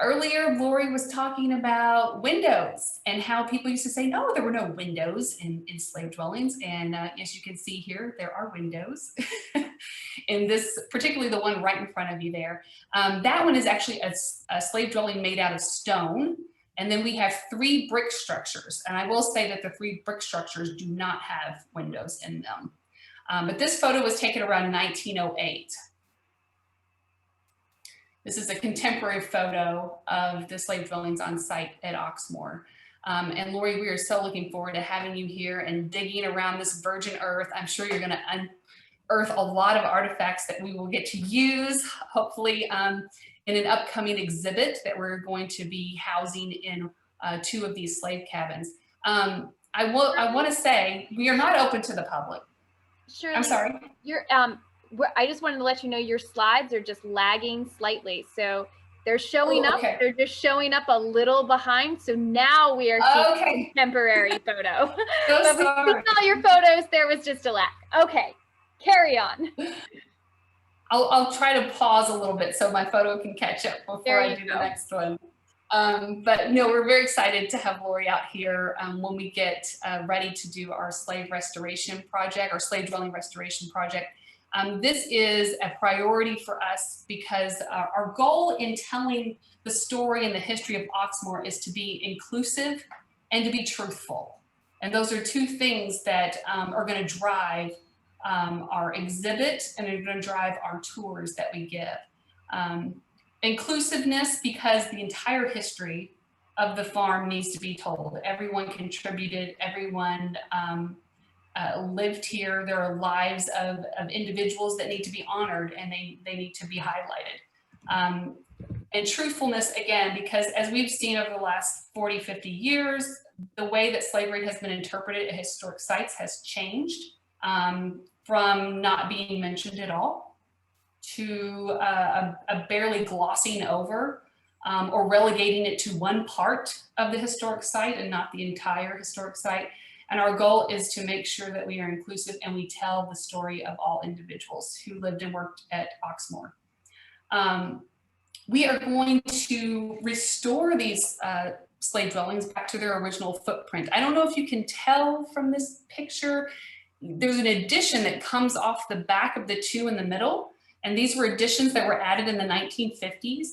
earlier, Laurie was talking about windows and how people used to say, no, there were no windows in slave dwellings. And as you can see here, there are windows. In this, particularly the one right in front of you there. That one is actually a slave dwelling made out of stone. And then we have 3 brick structures. And I will say that the 3 brick structures do not have windows in them. But this photo was taken around 1908. This is a contemporary photo of the slave dwellings on site at Oxmoor. And Laurie, we are so looking forward to having you here and digging around this virgin earth. I'm sure you're gonna unearth a lot of artifacts that we will get to use, hopefully in an upcoming exhibit that we're going to be housing in 2 of these slave cabins. I want to say we are not open to the public. Shirley, I'm sorry. You're I just wanted to let you know your slides are just lagging slightly. So they're showing up, they're just showing up a little behind. So now we are seeing a contemporary photo. So but sorry. between all your photos, there was just a lag. Okay, carry on. I'll try to pause a little bit so my photo can catch up before I do the next one. But no, we're very excited to have Laurie out here when we get ready to do our slave restoration project, our slave dwelling restoration project. This is a priority for us because our goal in telling the story and the history of Oxmoor is to be inclusive and to be truthful. And those are 2 things that are going to drive our exhibit and are going to drive our tours that we give. Inclusiveness, because the entire history of the farm needs to be told. Everyone contributed, everyone lived here. There are lives of individuals that need to be honored and they need to be highlighted. And truthfulness, again, because as we've seen over the last 40, 50 years, the way that slavery has been interpreted at historic sites has changed from not being mentioned at all to a barely glossing over or relegating it to one part of the historic site and not the entire historic site. And our goal is to make sure that we are inclusive and we tell the story of all individuals who lived and worked at Oxmoor. We are going to restore these slave dwellings back to their original footprint. I don't know if you can tell from this picture, there's an addition that comes off the back of the 2 in the middle. And these were additions that were added in the 1950s.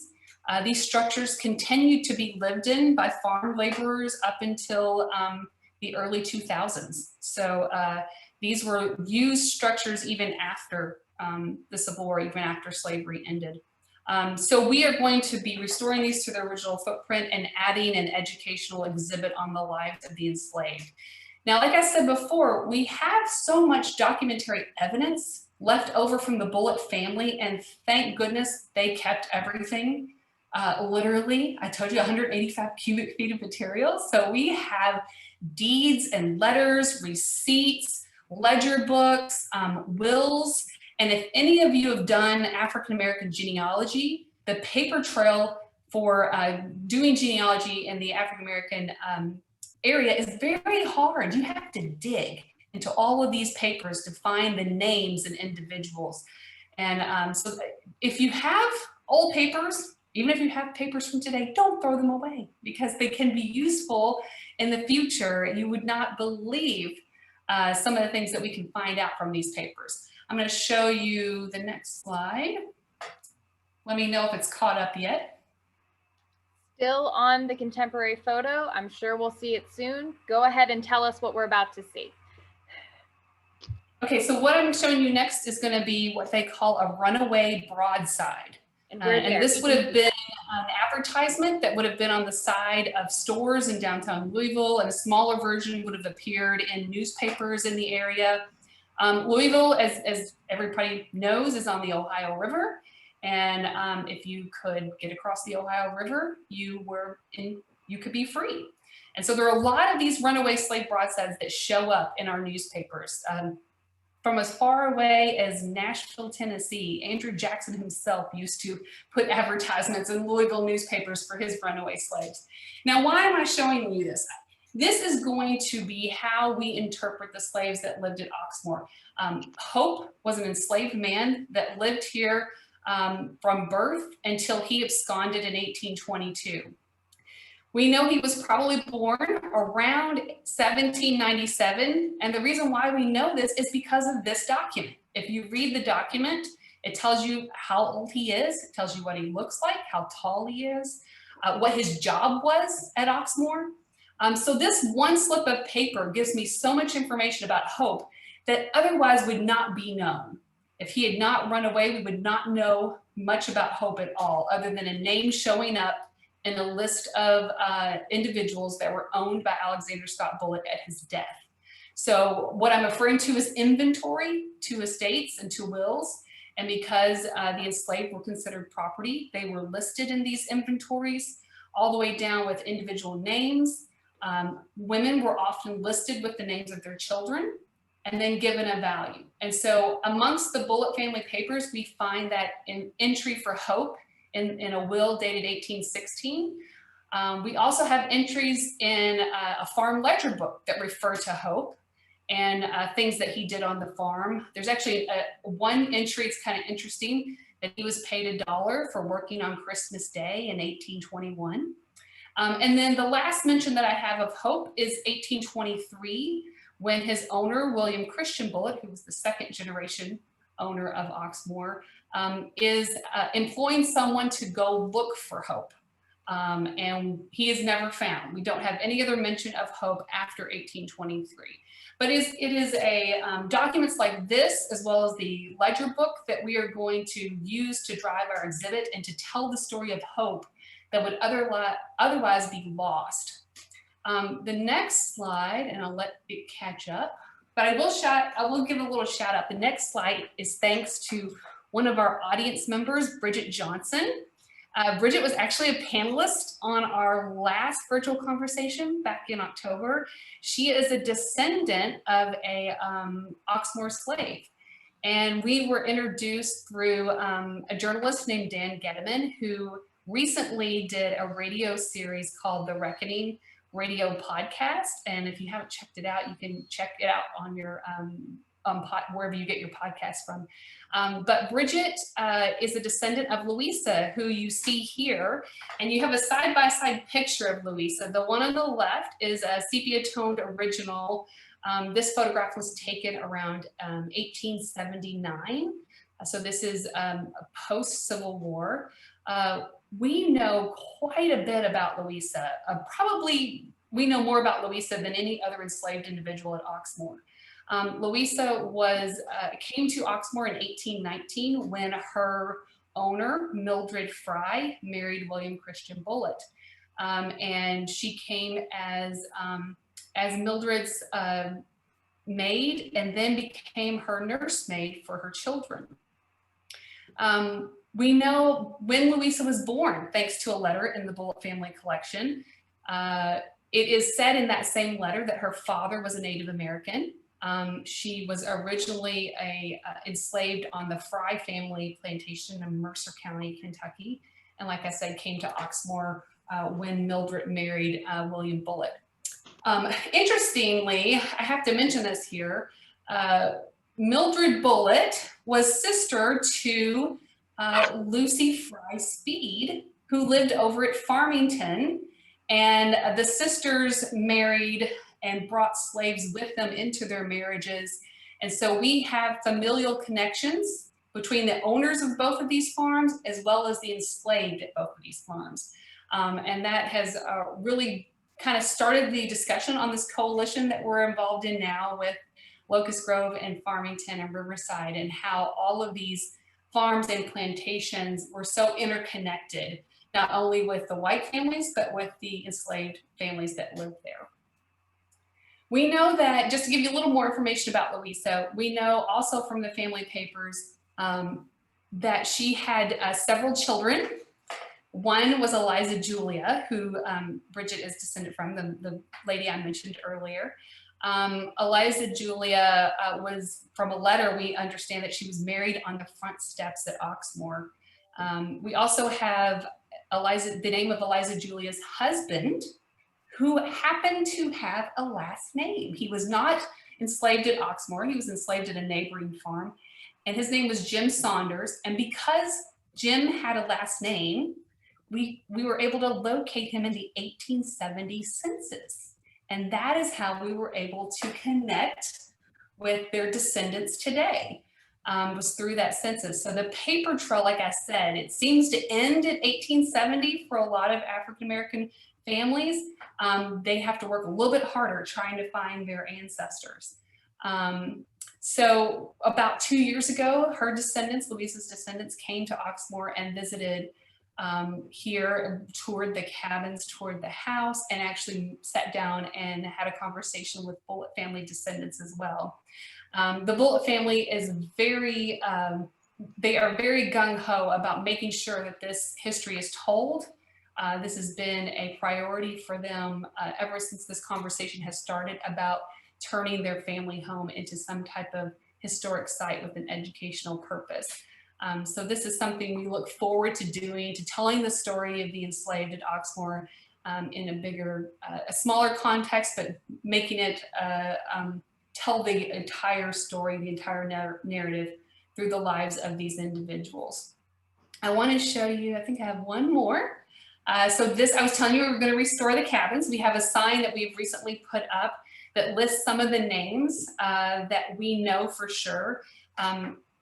These structures continued to be lived in by farm laborers up until the early 2000s. So these were used structures even after the Civil War, even after slavery ended. So we are going to be restoring these to their original footprint and adding an educational exhibit on the lives of the enslaved. Now, like I said before, we have so much documentary evidence left over from the Bullitt family, and thank goodness they kept everything. Literally, I told you 185 cubic feet of material. So we have deeds and letters, receipts, ledger books, wills. And if any of you have done African-American genealogy, the paper trail for doing genealogy in the African-American area is very hard. You have to dig into all of these papers to find the names and individuals. And so if you have old papers, even if you have papers from today, don't throw them away because they can be useful in the future. You would not believe some of the things that we can find out from these papers. I'm going to show you the next slide. Let me know if it's caught up yet. Still on the contemporary photo. I'm sure we'll see it soon. Go ahead and tell us what we're about to see. Okay, so what I'm showing you next is going to be what they call a runaway broadside. And this would have been an advertisement that would have been on the side of stores in downtown Louisville, and a smaller version would have appeared in newspapers in the area. Louisville, as everybody knows, is on the Ohio River. And if you could get across the Ohio River, you could be free. And so there are a lot of these runaway slave broadsides that show up in our newspapers. From as far away as Nashville, Tennessee, Andrew Jackson himself used to put advertisements in Louisville newspapers for his runaway slaves. Now, why am I showing you this? This is going to be how we interpret the slaves that lived at Oxmoor. Hope was an enslaved man that lived here from birth until he absconded in 1822. We know he was probably born around 1797, and the reason why we know this is because of this document. If you read the document, it tells you how old he is, it tells you what he looks like, how tall he is, what his job was at Oxmoor. So this one slip of paper gives me so much information about Hope that otherwise would not be known. If he had not run away, we would not know much about Hope at all, other than a name showing up in a list of individuals that were owned by Alexander Scott Bullitt at his death. So what I'm referring to is inventory to estates and to wills. And because the enslaved were considered property, they were listed in these inventories all the way down with individual names. Women were often listed with the names of their children and then given a value. And so amongst the Bullitt family papers, we find that an entry for Hope in a will dated 1816. We also have entries in a farm ledger book that refer to Hope and things that he did on the farm. There's actually one entry, it's kind of interesting, that he was paid $1 for working on Christmas Day in 1821. And then the last mention that I have of Hope is 1823, when his owner, William Christian Bullitt, who was the second generation owner of Oxmoor, is employing someone to go look for Hope. And he is never found. We don't have any other mention of Hope after 1823. But it is a documents like this, as well as the ledger book, that we are going to use to drive our exhibit and to tell the story of Hope that would otherwise be lost. The next slide, and I'll let it catch up, but I will give a little shout out. The next slide is thanks to one of our audience members, Bridget Johnson. Bridget was actually a panelist on our last virtual conversation back in October. She is a descendant of a Oxmoor slave. And we were introduced through a journalist named Dan Getteman, who recently did a radio series called The Reckoning Radio Podcast. And if you haven't checked it out, you can check it out on your wherever you get your podcast from. But Bridget is a descendant of Louisa, who you see here. And you have a side-by-side picture of Louisa. The one on the left is a sepia-toned original. This photograph was taken around 1879. So this is post-Civil War. We know quite a bit about Louisa. Probably we know more about Louisa than any other enslaved individual at Oxmoor. Louisa came to Oxmoor in 1819 when her owner, Mildred Fry, married William Christian Bullitt. And she came as Mildred's maid, and then became her nursemaid for her children. We know when Louisa was born, thanks to a letter in the Bullitt family collection. It is said in that same letter that her father was a Native American. She was originally enslaved on the Fry family plantation in Mercer County, Kentucky. And like I said, came to Oxmoor when Mildred married William Bullitt. Interestingly, I have to mention this here, Mildred Bullitt was sister to Lucy Fry Speed, who lived over at Farmington, and the sisters married and brought slaves with them into their marriages. And so we have familial connections between the owners of both of these farms as well as the enslaved at both of these farms. And that has really kind of started the discussion on this coalition that we're involved in now with Locust Grove and Farmington and Riverside, and how all of these farms and plantations were so interconnected, not only with the white families, but with the enslaved families that lived there. We know that, just to give you a little more information about Louise, so we know also from the family papers that she had several children. One was Eliza Julia, who Bridget is descended from, the lady I mentioned earlier. Eliza Julia was, from a letter, we understand that she was married on the front steps at Oxmoor. We also have the name of Eliza Julia's husband, who happened to have a last name. He was not enslaved at Oxmoor, he was enslaved at a neighboring farm, and his name was Jim Saunders. And because Jim had a last name, we were able to locate him in the 1870 census. And that is how we were able to connect with their descendants today, was through that census. So the paper trail, like I said, it seems to end at 1870 for a lot of African-American families. They have to work a little bit harder trying to find their ancestors. So about 2 years ago, her descendants, Louise's descendants, came to Oxmoor and visited here, and toured the cabins, toured the house, and actually sat down and had a conversation with Bullitt family descendants as well. The Bullitt family is very, they are very gung-ho about making sure that this history is told. This has been a priority for them ever since this conversation has started about turning their family home into some type of historic site with an educational purpose. So this is something we look forward to doing, to telling the story of the enslaved at Oxmoor in a bigger, a smaller context, but making it tell the entire story, the entire narrative through the lives of these individuals. I want to show you, I think I have one more. So this, I was telling you we were going to restore the cabins. We have a sign that we've recently put up that lists some of the names that we know for sure.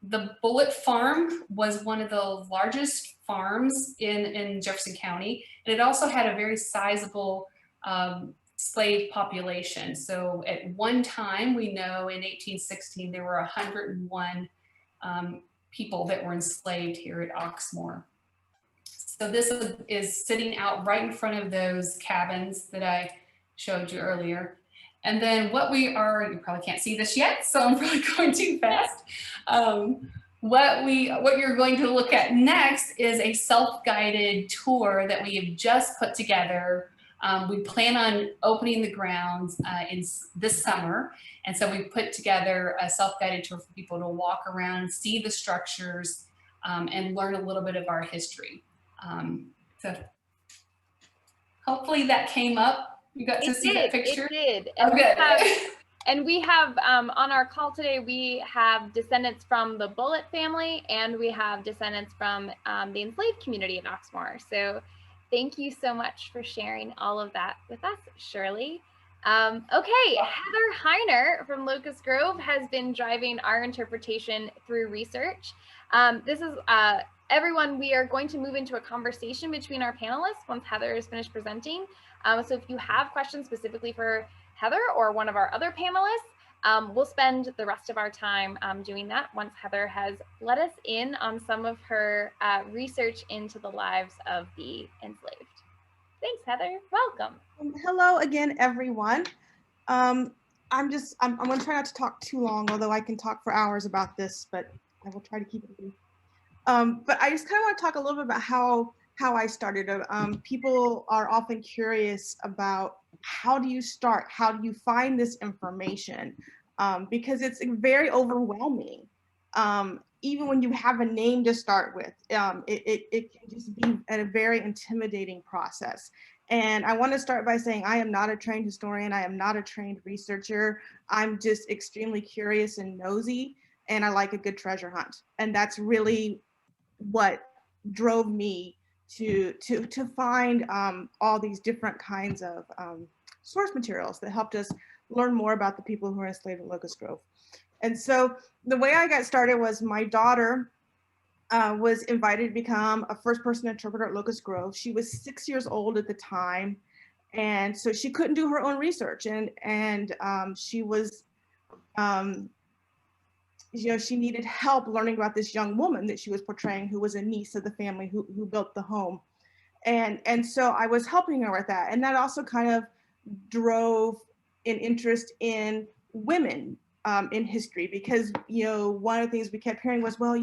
The Bullitt Farm was one of the largest farms in Jefferson County, and it also had a very sizable slave population. So at one time, we know in 1816, there were 101 people that were enslaved here at Oxmoor. So this is sitting out right in front of those cabins that I showed you earlier. And then what we are, you probably can't see this yet, so I'm probably going too fast. What you're going to look at next is a self-guided tour that we have just put together. We plan on opening the grounds in this summer. And so we put together a self-guided tour for people to walk around, see the structures, and learn a little bit of our history. So hopefully that came up. You got to see that picture? It did. And we have on our call today, we have descendants from the Bullitt family, and we have descendants from the enslaved community in Oxmoor. So thank you so much for sharing all of that with us, Shirley. Okay, Heather Heiner from Locust Grove has been driving our interpretation through research. This is everyone, we are going to move into a conversation between our panelists once Heather is finished presenting. So if you have questions specifically for Heather or one of our other panelists, we'll spend the rest of our time doing that once Heather has let us in on some of her research into the lives of the enslaved. Thanks, Heather. Welcome. Hello again, everyone. I'm going to try not to talk too long, although I can talk for hours about this, but I will try to keep it brief. But I just kind of want to talk a little bit about how I started. People are often curious about how do you start? How do you find this information? Because it's very overwhelming. Even when you have a name to start with, it can just be a very intimidating process. And I want to start by saying I am not a trained historian. I am not a trained researcher. I'm just extremely curious and nosy, and I like a good treasure hunt. And that's really what drove me to find all these different kinds of source materials that helped us learn more about the people who were enslaved at Locust Grove. And so the way I got started was my daughter was invited to become a first-person interpreter at Locust Grove. She was 6 years old at the time, and so she couldn't do her own research, and she was, she needed help learning about this young woman that she was portraying, who was a niece of the family who built the home, and so I was helping her with that, and that also kind of drove an interest in women in history, because one of the things we kept hearing was, well,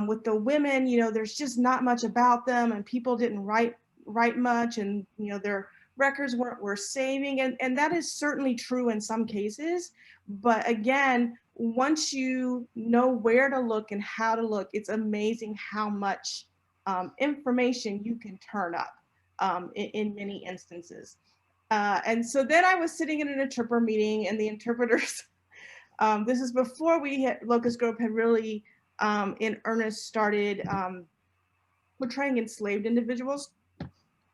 with the women, there's just not much about them, and people didn't write much, and their records weren't worth saving, and that is certainly true in some cases. But again, once you know where to look and how to look, it's amazing how much information you can turn up in many instances. And so then I was sitting in an interpreter meeting, and the interpreters, this is before Locust Grove had really in earnest started portraying enslaved individuals.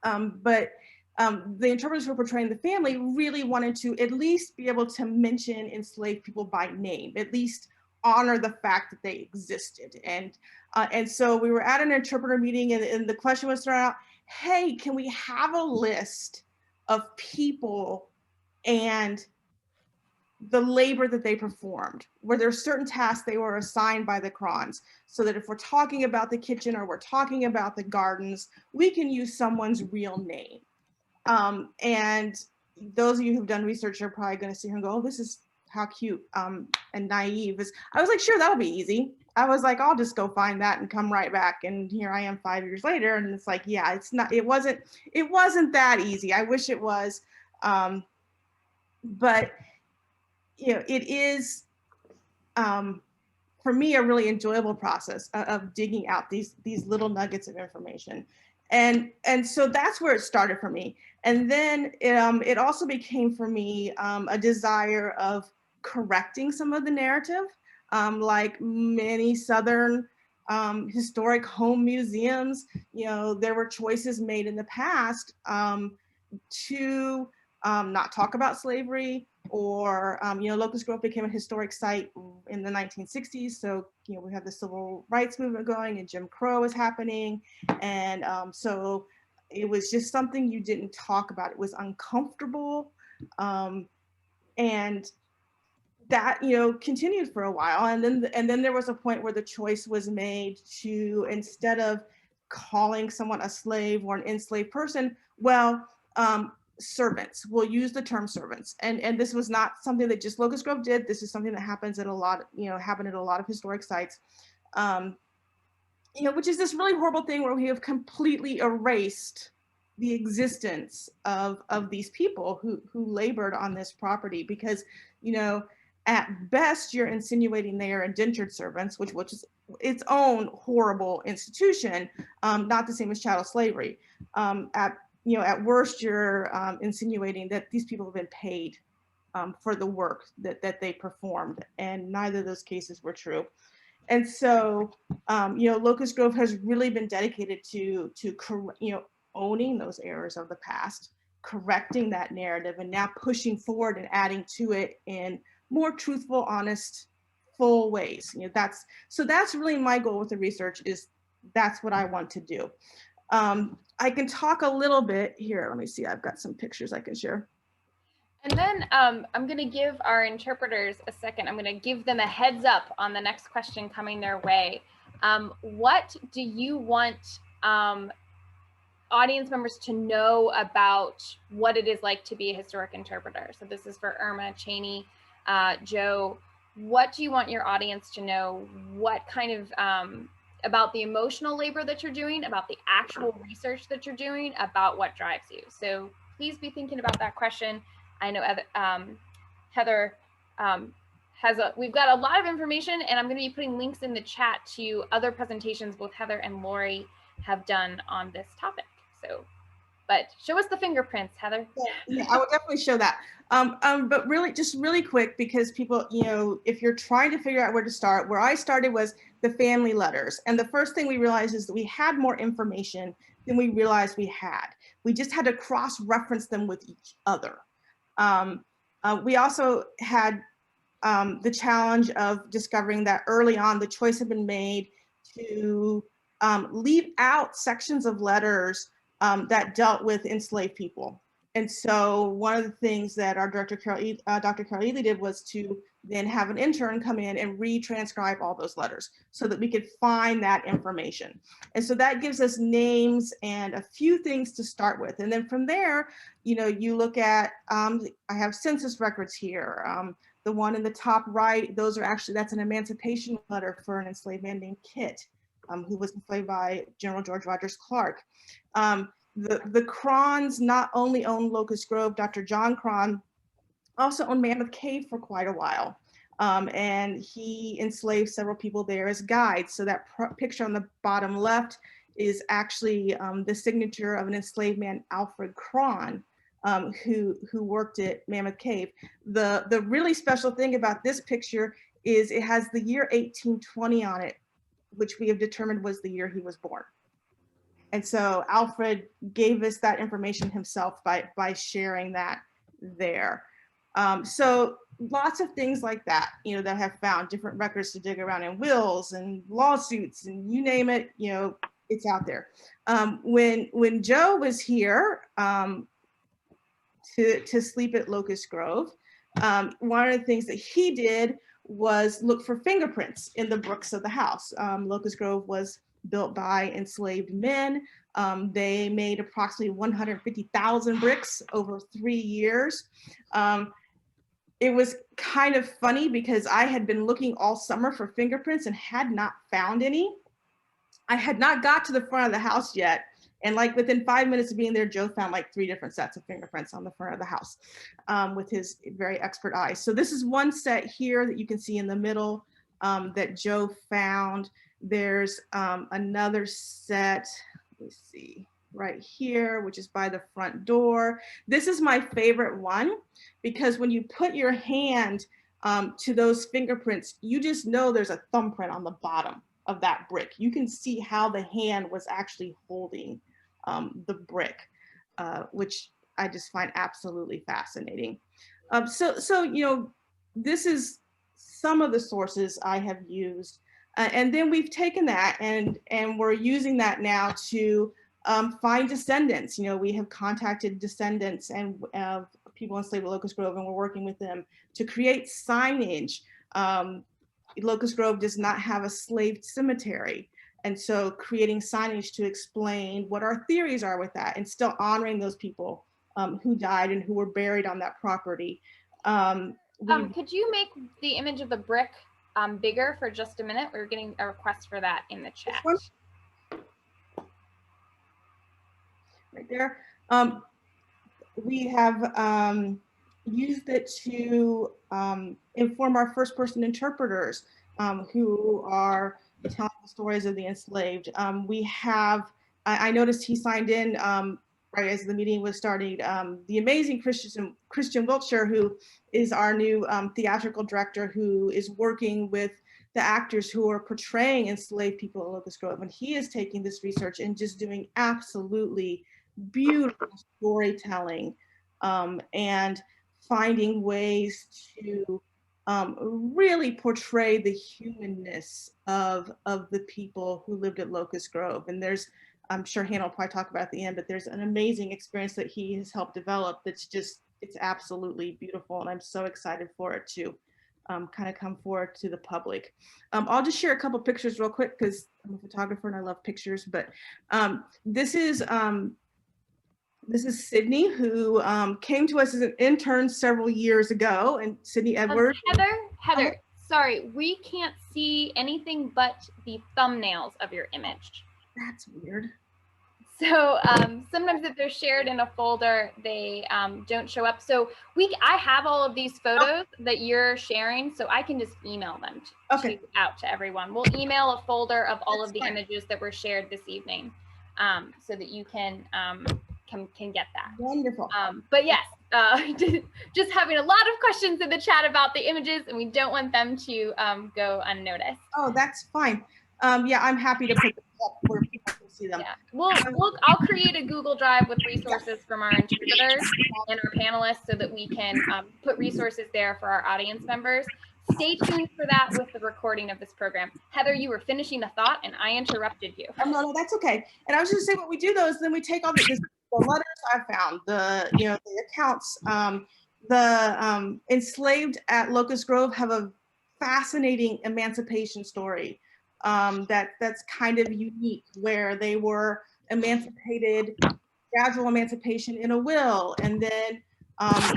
But the interpreters who were portraying the family really wanted to at least be able to mention enslaved people by name, at least honor the fact that they existed. And so we were at an interpreter meeting, and the question was thrown out, hey, can we have a list of people and the labor that they performed? Were there certain tasks they were assigned by the Crons, so that if we're talking about the kitchen or we're talking about the gardens, we can use someone's real name. And those of you who've done research are probably going to see her and go, oh, this is how cute and naive. I was like, sure, that'll be easy. I was like, I'll just go find that and come right back. And here I am 5 years later, and it's like, yeah, it wasn't that easy. I wish it was. But it is, for me, a really enjoyable process of digging out these little nuggets of information. And so that's where it started for me. And then it also became for me a desire of correcting some of the narrative. Like many Southern historic home museums, there were choices made in the past to not talk about slavery, or Locust Grove became a historic site in the 1960s. So we had the civil rights movement going, and Jim Crow was happening, and so it was just something you didn't talk about. It was uncomfortable, and that continued for a while, and then there was a point where the choice was made to, instead of calling someone a slave or an enslaved person, well, servants. We'll use the term servants, and this was not something that just Locust Grove did. This is something that happens at happened at a lot of historic sites, which is this really horrible thing where we have completely erased the existence of these people who labored on this property, because at best you're insinuating they are indentured servants, which is its own horrible institution, not the same as chattel slavery. At worst, you're insinuating that these people have been paid for the work that they performed, and neither of those cases were true. And so, Locust Grove has really been dedicated to owning those errors of the past, correcting that narrative, and now pushing forward and adding to it in more truthful, honest, full ways. That's really my goal with the research. That's what I want to do. I can talk a little bit here. Let me see. I've got some pictures I can share. And then I'm going to give our interpreters a second. I'm going to give them a heads up on the next question coming their way. What do you want audience members to know about what it is like to be a historic interpreter? So this is for Irma, Cheney, Joe. What do you want your audience to know? What kind of about the emotional labor that you're doing, about the actual research that you're doing, about what drives you? So please be thinking about that question. I know Heather we've got a lot of information, and I'm going to be putting links in the chat to other presentations both Heather and Laurie have done on this topic. So, but show us the fingerprints, Heather. Yeah, I will definitely show that. But really quick, because people, if you're trying to figure out where to start, where I started was the family letters. And the first thing we realized is that we had more information than we realized we had. We just had to cross-reference them with each other. We also had the challenge of discovering that early on the choice had been made to leave out sections of letters that dealt with enslaved people. And so one of the things that our director, Dr. Carol Ely did was to then have an intern come in and retranscribe all those letters so that we could find that information. And so that gives us names and a few things to start with. And then from there, you know, you look at, I have census records here. The one in the top right, those are actually, that's an emancipation letter for an enslaved man named Kit, who was enslaved by General George Rogers Clark. The Crons not only owned Locust Grove, Dr. John Cron also owned Mammoth Cave for quite a while. And he enslaved several people there as guides. So that picture on the bottom left is actually the signature of an enslaved man, Alfred Cron, who worked at Mammoth Cave. The really special thing about this picture is it has the year 1820 on it, which we have determined was the year he was born. And so Alfred gave us that information himself by sharing that there. So lots of things like that, you know, that have found different records to dig around in, wills and lawsuits and you name it, you know, it's out there. When Joe was here to sleep at Locust Grove, one of the things that he did was look for fingerprints in the bricks of the house. Locust Grove was built by enslaved men. They made approximately 150,000 bricks over 3 years. It was kind of funny because I had been looking all summer for fingerprints and had not found any. I had not got to the front of the house yet. And like within 5 minutes of being there, Joe found like 3 different sets of fingerprints on the front of the house with his very expert eyes. So this is one set here that you can see in the middle that Joe found. There's another set, let me see, right here, which is by the front door. This is my favorite one because when you put your hand to those fingerprints, you just know there's a thumbprint on the bottom of that brick. You can see how the hand was actually holding the brick, which I just find absolutely fascinating. So you know, this is some of the sources I have used. And then we've taken that and we're using that now to find descendants. You know, we have contacted descendants and people enslaved at Locust Grove, and we're working with them to create signage. Locust Grove does not have a slave cemetery. And so creating signage to explain what our theories are with that and still honoring those people who died and who were buried on that property. Could you make the image of the brick bigger for just a minute? We're getting a request for that in the chat. Right there. We have used it to inform our first person interpreters who are telling the stories of the enslaved. We have, I noticed he signed in right as the meeting was starting, the amazing Christian Wiltshire, who is our new theatrical director, who is working with the actors who are portraying enslaved people at Locust Grove. And he is taking this research and just doing absolutely beautiful storytelling and finding ways to really portray the humanness of the people who lived at Locust Grove. And there's, I'm sure Hannah will probably talk about at the end, but there's an amazing experience that he has helped develop that's just, it's absolutely beautiful. And I'm so excited for it to kind of come forward to the public. I'll just share a couple pictures real quick because I'm a photographer and I love pictures, but this is Sydney, who came to us as an intern several years ago, and Sydney Edwards. Heather, sorry, we can't see anything but the thumbnails of your image. That's weird. So sometimes if they're shared in a folder, they don't show up. So I have all of these photos that you're sharing, so I can just email them out to everyone. We'll email a folder of all of the images that were shared this evening, so that you can get that. Wonderful. But yes, just having a lot of questions in the chat about the images, and we don't want them to go unnoticed. Oh, that's fine. Yeah, I'm happy to put them up where people can see them. Yeah. I'll create a Google Drive with resources from our interpreters and our panelists so that we can put resources there for our audience members. Stay tuned for that with the recording of this program. Heather, you were finishing a thought and I interrupted you. Oh, no, that's okay. And I was just saying, what we do though is then we take all the letters I've found, the accounts, enslaved at Locust Grove have a fascinating emancipation story that's kind of unique, where they were emancipated, gradual emancipation in a will, and then once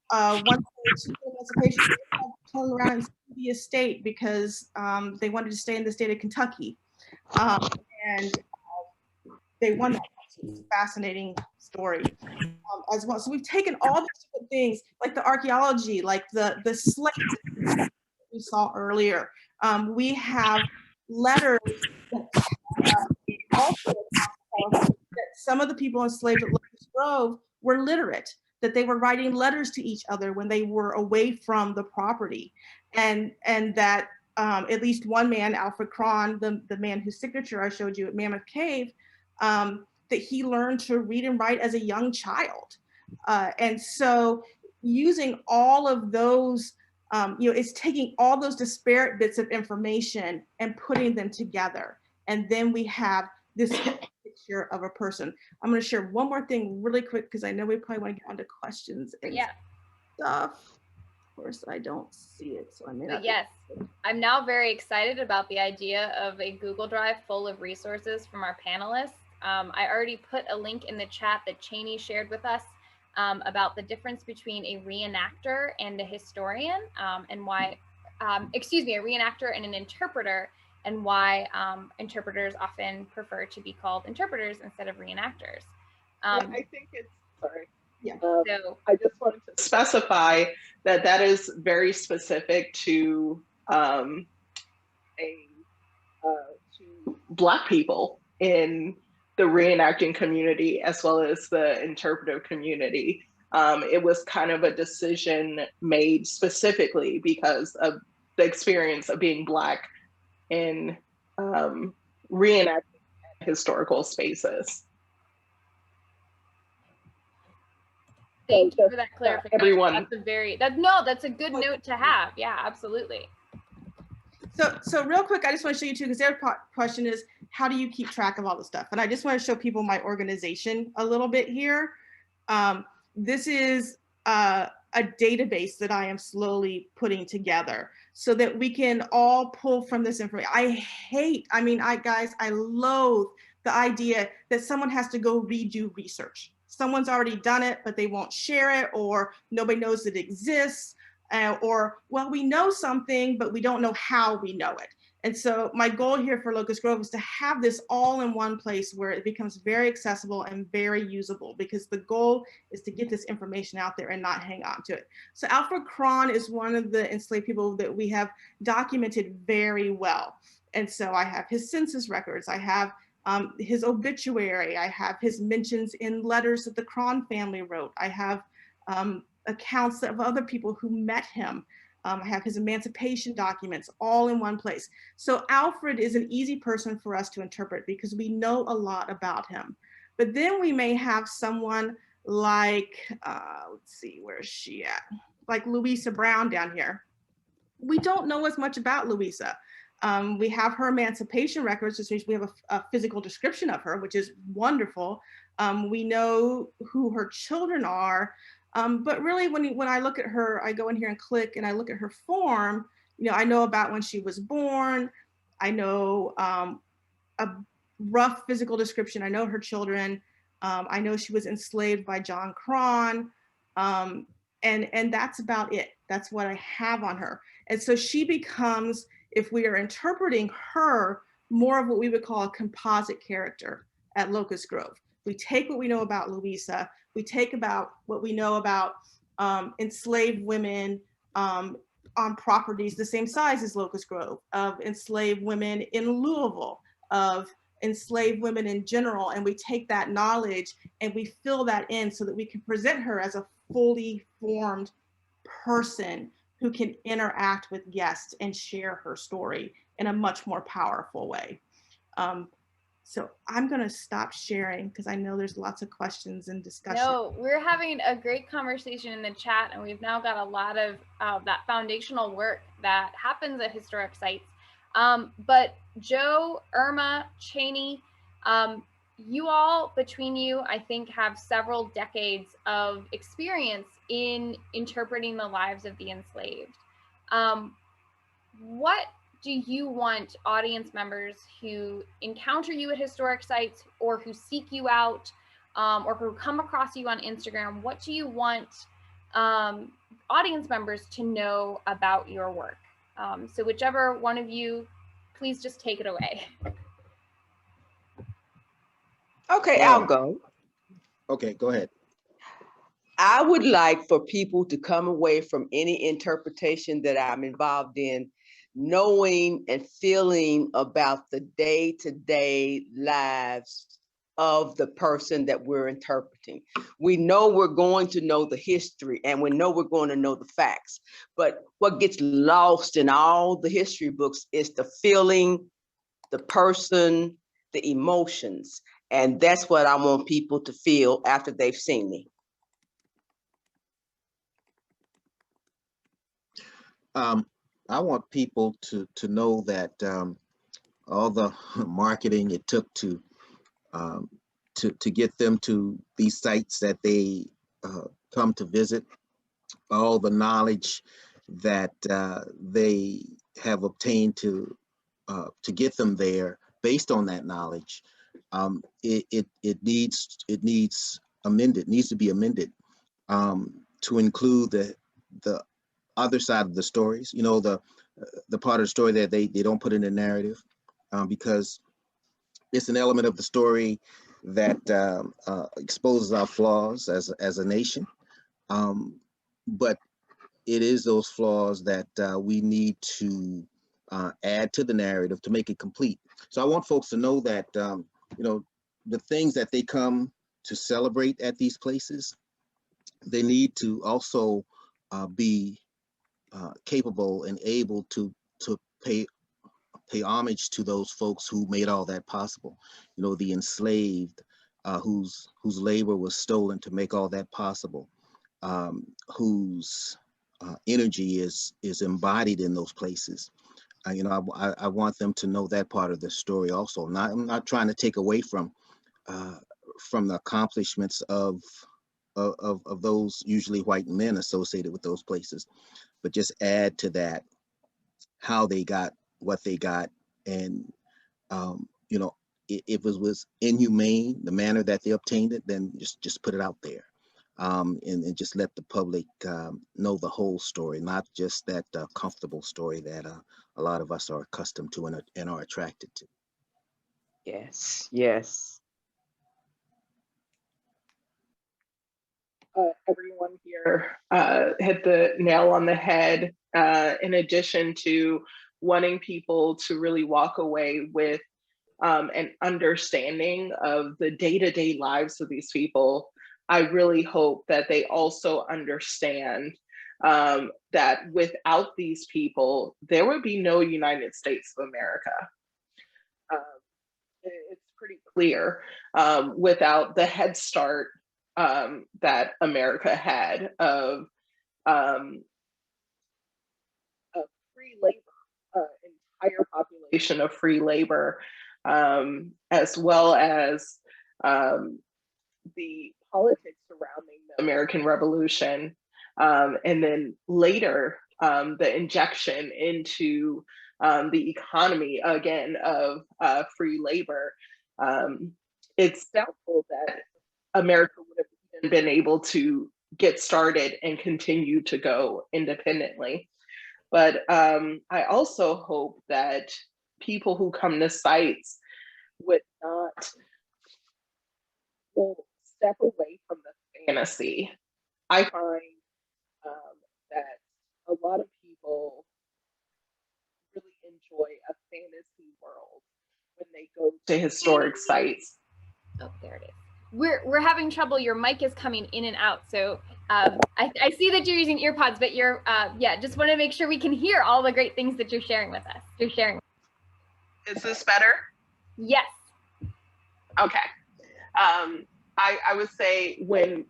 they achieved emancipation, they had to turn around and sue the estate because they wanted to stay in the state of Kentucky, and they won that. It's a fascinating story as well. So we've taken all these different things, like the archaeology, like the slate we saw earlier. We have letters that also that some of the people enslaved at Locust Grove were literate, that they were writing letters to each other when they were away from the property, and that at least one man, Alfred Cron, the man whose signature I showed you at Mammoth Cave, that he learned to read and write as a young child. And so using all of those, it's taking all those disparate bits of information and putting them together. And then we have this picture of a person. I'm going to share one more thing really quick because I know we probably want to get onto questions and stuff. Of course, I don't see it, so I may not. Yes, I'm now very excited about the idea of a Google Drive full of resources from our panelists. I already put a link in the chat that Cheney shared with us about the difference between a reenactor and a historian, and why, a reenactor and an interpreter, and why interpreters often prefer to be called interpreters instead of reenactors. I think it's, sorry. Yeah. So I just wanted to specify that that is very specific to to Black people in the reenacting community as well as the interpretive community. It was kind of a decision made specifically because of the experience of being Black in reenacting historical spaces. Thank you for that clarification. Everyone. That's a good note to have. Yeah, absolutely. So real quick, I just want to show you too, because their question is, how do you keep track of all the stuff? And I just want to show people my organization a little bit here. This is a database that I am slowly putting together so that we can all pull from this information. I loathe the idea that someone has to go redo research. Someone's already done it, but they won't share it, or nobody knows it exists, or, well, we know something, but we don't know how we know it. And so my goal here for Locust Grove is to have this all in one place where it becomes very accessible and very usable, because the goal is to get this information out there and not hang on to it. So Alfred Cron is one of the enslaved people that we have documented very well. And so I have his census records, I have his obituary, I have his mentions in letters that the Cron family wrote, I have accounts of other people who met him. I have his emancipation documents all in one place. So Alfred is an easy person for us to interpret because we know a lot about him. But then we may have someone like, let's see, where is she at? Like Louisa Brown down here. We don't know as much about Louisa. We have her emancipation records, which means we have a physical description of her, which is wonderful. We know who her children are. But really, when I look at her, I go in here and click and I look at her form, I know about when she was born. I know a rough physical description. I know her children. I know she was enslaved by John Cron. And that's about it. That's what I have on her. And so she becomes, if we are interpreting her, more of what we would call a composite character at Locust Grove. We take what we know about Louisa, we take about what we know about enslaved women on properties the same size as Locust Grove, of enslaved women in Louisville, of enslaved women in general, and we take that knowledge and we fill that in so that we can present her as a fully formed person who can interact with guests and share her story in a much more powerful way. So I'm going to stop sharing because I know there's lots of questions and discussion. No, we're having a great conversation in the chat, and we've now got a lot of that foundational work that happens at historic sites. But Joe, Irma, Cheney, you all, between you, I think, have several decades of experience in interpreting the lives of the enslaved. What do you want audience members who encounter you at historic sites or who seek you out or who come across you on Instagram, what do you want audience members to know about your work? So whichever one of you, please just take it away. Okay, I'll go. Okay, go ahead. I would like for people to come away from any interpretation that I'm involved in knowing and feeling about the day-to-day lives of the person that we're interpreting. We know we're going to know the history and we know we're going to know the facts, but what gets lost in all the history books is the feeling, the person, the emotions. And that's what I want people to feel after they've seen me. I want people to know that all the marketing it took to get them to these sites that they come to visit, all the knowledge that they have obtained to get them there based on that knowledge, it needs to be amended to include the other side of the stories, you know, the part of the story that they don't put in the narrative, because it's an element of the story that exposes our flaws as a nation, but it is those flaws that we need to add to the narrative to make it complete. So I want folks to know that you know, the things that they come to celebrate at these places, they need to also be capable and able to pay homage to those folks who made all that possible. You know, the enslaved, whose labor was stolen to make all that possible, whose energy is embodied in those places. You know, I want them to know that part of the story also. I'm not trying to take away from the accomplishments of those usually white men associated with those places, but just add to that how they got what they got. And you know, if it was inhumane, the manner that they obtained it, then just put it out there, and just let the public know the whole story, not just that comfortable story that a lot of us are accustomed to and are attracted to. Yes, yes. Everyone here hit the nail on the head, in addition to wanting people to really walk away with an understanding of the day-to-day lives of these people. I really hope that they also understand that without these people, there would be no United States of America. It's pretty clear, without the head start that America had of free labor, entire population of free labor, as well as the politics surrounding the American Revolution, and then later the injection into the economy again of free labor. It's doubtful that America would have even been able to get started and continue to go independently. But I also hope that people who come to sites would not step away from the fantasy. I find that a lot of people really enjoy a fantasy world when they go to historic sites. Oh, there it is. We're having trouble. Your mic is coming in and out. So I see that you're using earpods, but you're, yeah, just want to make sure we can hear all the great things that you're sharing with us. Is this better? Yes. Okay. I would say when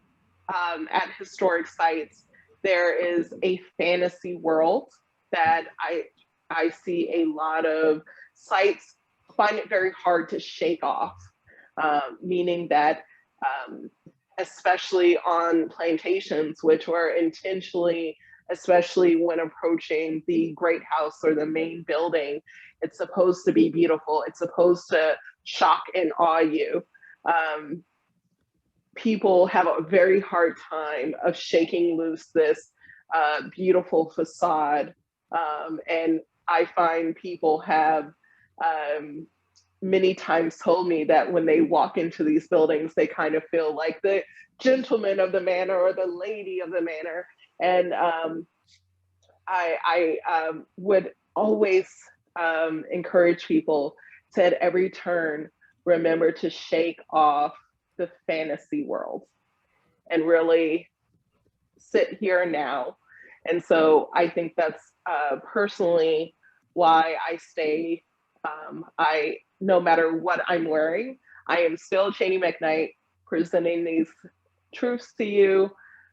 at historic sites, there is a fantasy world that I see a lot of sites find it very hard to shake off, meaning that especially on plantations, which were intentionally, especially when approaching the great house or the main building, it's supposed to be beautiful. It's supposed to shock and awe you. Um, People have a very hard time of shaking loose this beautiful facade. And I find people have many times told me that when they walk into these buildings, they kind of feel like the gentleman of the manor or the lady of the manor. And I would always encourage people to at every turn, remember to shake off the fantasy world and really sit here now. And so I think that's personally why I stay. No matter what I'm wearing, I am still Cheney McKnight presenting these truths to you.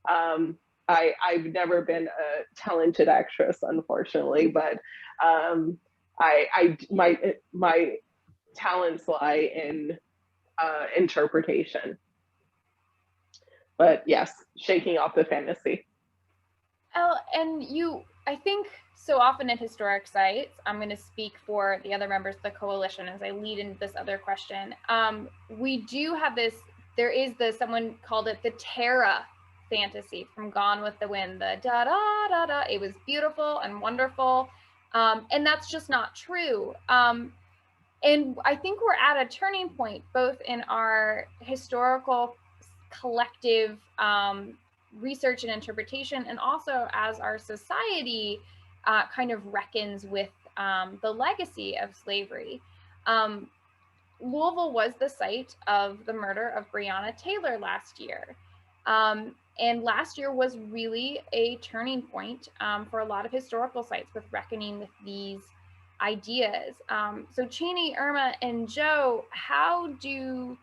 I've never been a talented actress, unfortunately, but my talents lie in interpretation. But yes, shaking off the fantasy. Oh, and I think so often at historic sites, I'm going to speak for the other members of the coalition as I lead into this other question. We do have this, someone called it the Terra fantasy from Gone with the Wind, the da da da da. It was beautiful and wonderful. And that's just not true. And I think we're at a turning point, both in our historical collective research and interpretation, and also as our society kind of reckons with the legacy of slavery. Louisville was the site of the murder of Breonna Taylor last year. And last year was really a turning point for a lot of historical sites with reckoning with these ideas. So Cheney, Irma, and Joe, how do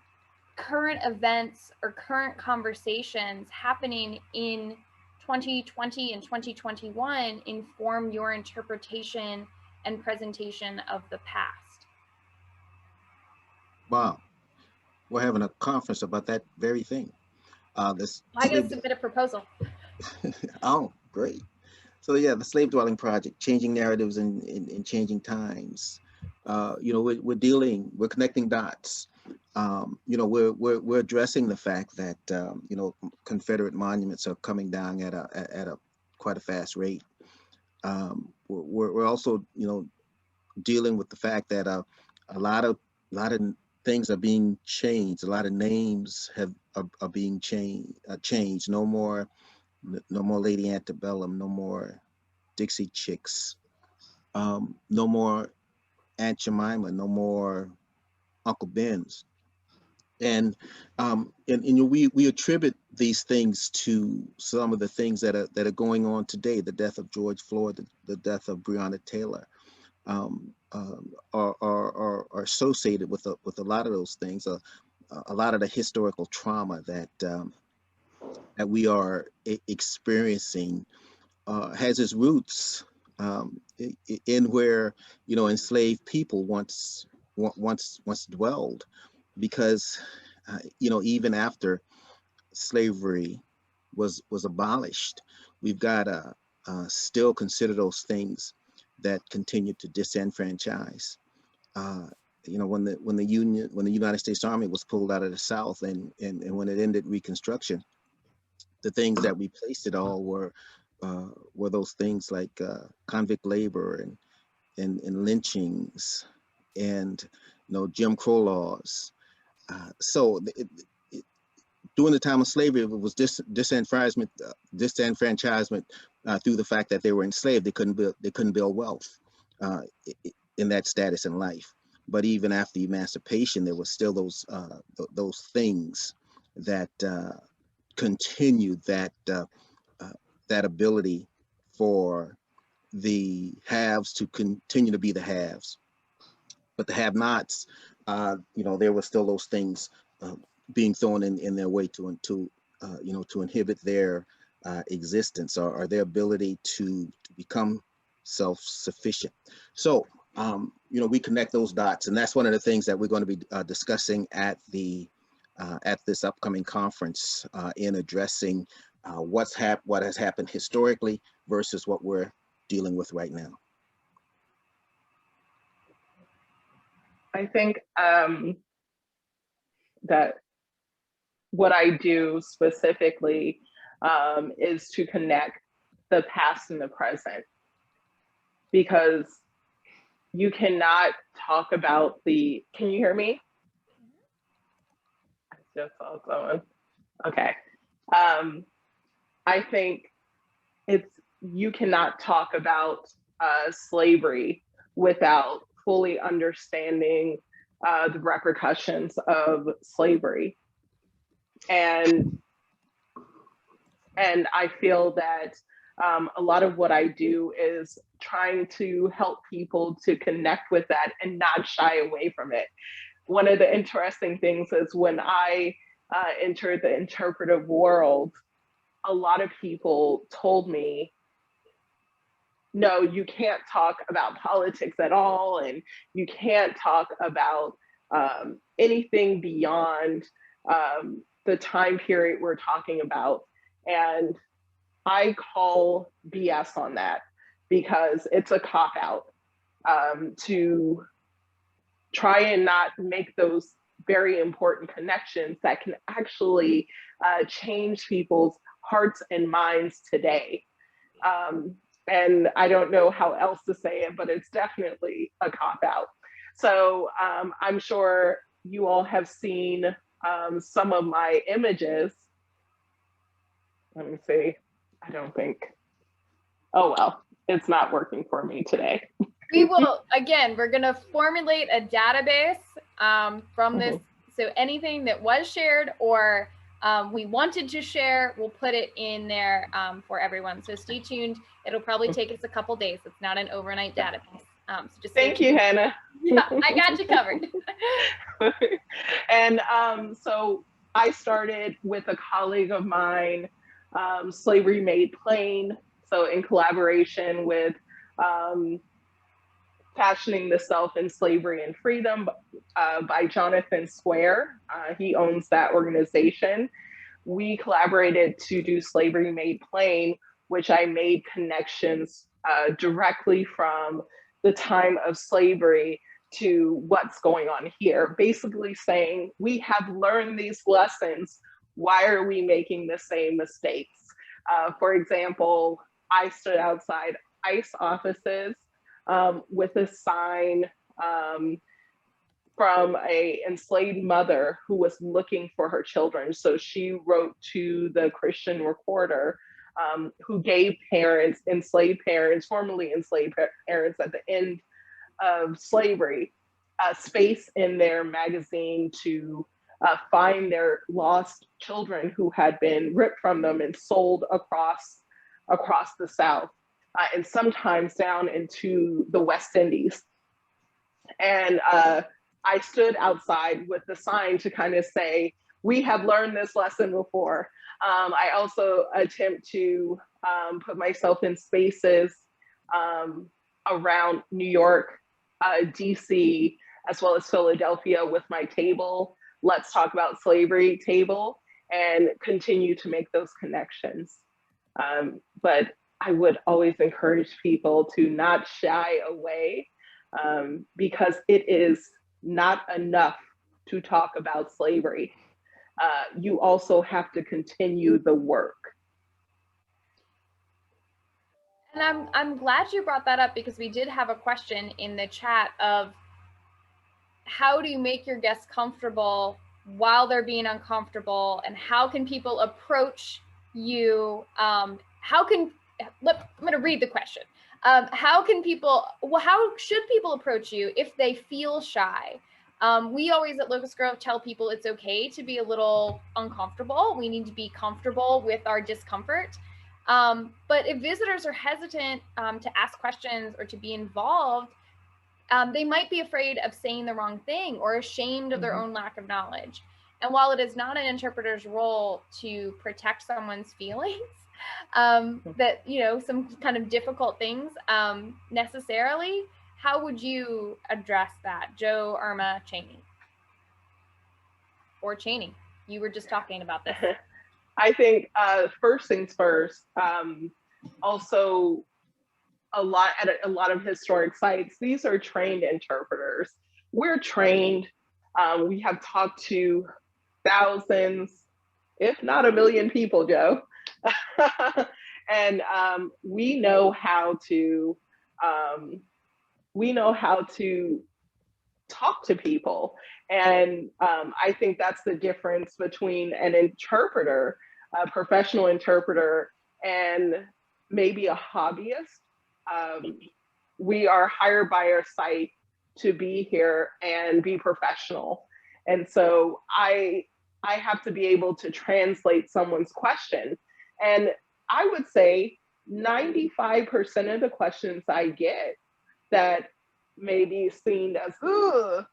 current events or current conversations happening in 2020 and 2021 inform your interpretation and presentation of the past? Wow, we're having a conference about that very thing. I gotta submit a proposal. Oh, great. So yeah, the Slave Dwelling Project, changing narratives in changing times. We're connecting dots. We're addressing the fact that Confederate monuments are coming down at a quite a fast rate. We're also dealing with the fact that a lot of things are being changed. A lot of names are being changed. No more Lady Antebellum. No more Dixie Chicks. No more Aunt Jemima. No more Uncle Ben's. And we attribute these things to some of the things that are going on today. The death of George Floyd, the death of Breonna Taylor, are associated with a lot of those things. A lot of the historical trauma that we are experiencing has its roots in where enslaved people once dwelled. Because even after slavery was abolished, we've got to still consider those things that continue to disenfranchise. When the United States Army was pulled out of the South, and when it ended Reconstruction, the things that replaced it all were those things like convict labor and lynchings and Jim Crow laws. So during the time of slavery, it was disenfranchisement through the fact that they were enslaved. They couldn't build wealth in that status in life. But even after emancipation, there was still those things that continued that ability for the haves to continue to be the haves, but the have-nots there were still those things being thrown in their way to inhibit their existence or their ability to become self-sufficient. So, we connect those dots, and that's one of the things that we're going to be discussing at this upcoming conference in addressing what has happened historically versus what we're dealing with right now. I think that what I do specifically is to connect the past and the present, because you cannot talk about can you hear me? I just saw someone. Okay. I think you cannot talk about slavery without fully understanding the repercussions of slavery. And I feel that a lot of what I do is trying to help people to connect with that and not shy away from it. One of the interesting things is when I entered the interpretive world, a lot of people told me, no, you can't talk about politics at all, and you can't talk about anything beyond the time period we're talking about. And I call BS on that, because it's a cop-out to try and not make those very important connections that can actually change people's hearts and minds today. And I don't know how else to say it, but it's definitely a cop-out. So I'm sure you all have seen some of my images. Let me see. I don't think. Oh, well, it's not working for me today. We will, again, we're going to formulate a database from this. So anything that was shared or we wanted to share, we'll put it in there for everyone. So stay tuned. It'll probably take us a couple days. It's not an overnight database. So just thank you, Hannah. Yeah, I got you covered. And so I started with a colleague of mine, Slavery Made Plain. So in collaboration with Fashioning the Self in Slavery and Freedom by Jonathan Square. He owns that organization. We collaborated to do Slavery Made Plain, which I made connections directly from the time of slavery to what's going on here. Basically saying, we have learned these lessons. Why are we making the same mistakes? For example, I stood outside ICE offices with a sign from an enslaved mother who was looking for her children. So she wrote to the Christian recorder who gave parents, enslaved parents, formerly enslaved parents at the end of slavery, space in their magazine to find their lost children who had been ripped from them and sold across the South. And sometimes down into the West Indies. And I stood outside with the sign to kind of say, we have learned this lesson before. I also attempt to put myself in spaces around New York, DC, as well as Philadelphia with my table, Let's Talk About Slavery table, and continue to make those connections. But I would always encourage people to not shy away because it is not enough to talk about slavery. You also have to continue the work. And I'm glad you brought that up, because we did have a question in the chat of how do you make your guests comfortable while they're being uncomfortable, and how can people approach you? I'm going to read the question. How should people approach you if they feel shy? We always at Locust Grove tell people it's okay to be a little uncomfortable. We need to be comfortable with our discomfort. But if visitors are hesitant to ask questions or to be involved, they might be afraid of saying the wrong thing or ashamed of their own lack of knowledge. And while it is not an interpreter's role to protect someone's feelings, that, you know, some kind of difficult things necessarily, how would you address that? Joe, Irma, Cheney? Or Cheney, you were just talking about this. I think first things first, also at a lot of historic sites, these are trained interpreters. We're trained. We have talked to thousands, if not a million people, Joe. And we know how to talk to people. And I think that's the difference between an interpreter, a professional interpreter, and maybe a hobbyist. We are hired by our site to be here and be professional. And so I have to be able to translate someone's question. And I would say 95% of the questions I get that may be seen as, ugh,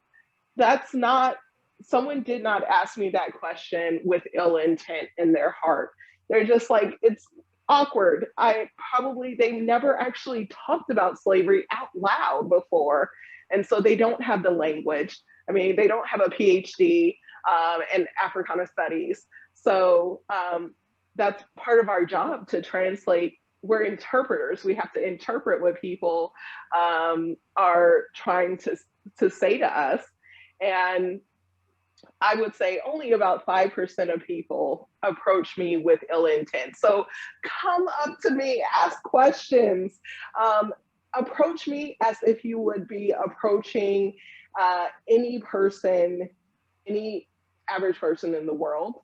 that's not, someone did not ask me that question with ill intent in their heart. They're just like, it's awkward. They've never actually talked about slavery out loud before. And so they don't have the language. I mean, they don't have a PhD in Africana studies. So that's part of our job to translate. We're interpreters. We have to interpret what people are trying to say to us. And I would say only about 5% of people approach me with ill intent. So come up to me, ask questions, approach me as if you would be approaching any person, any average person in the world.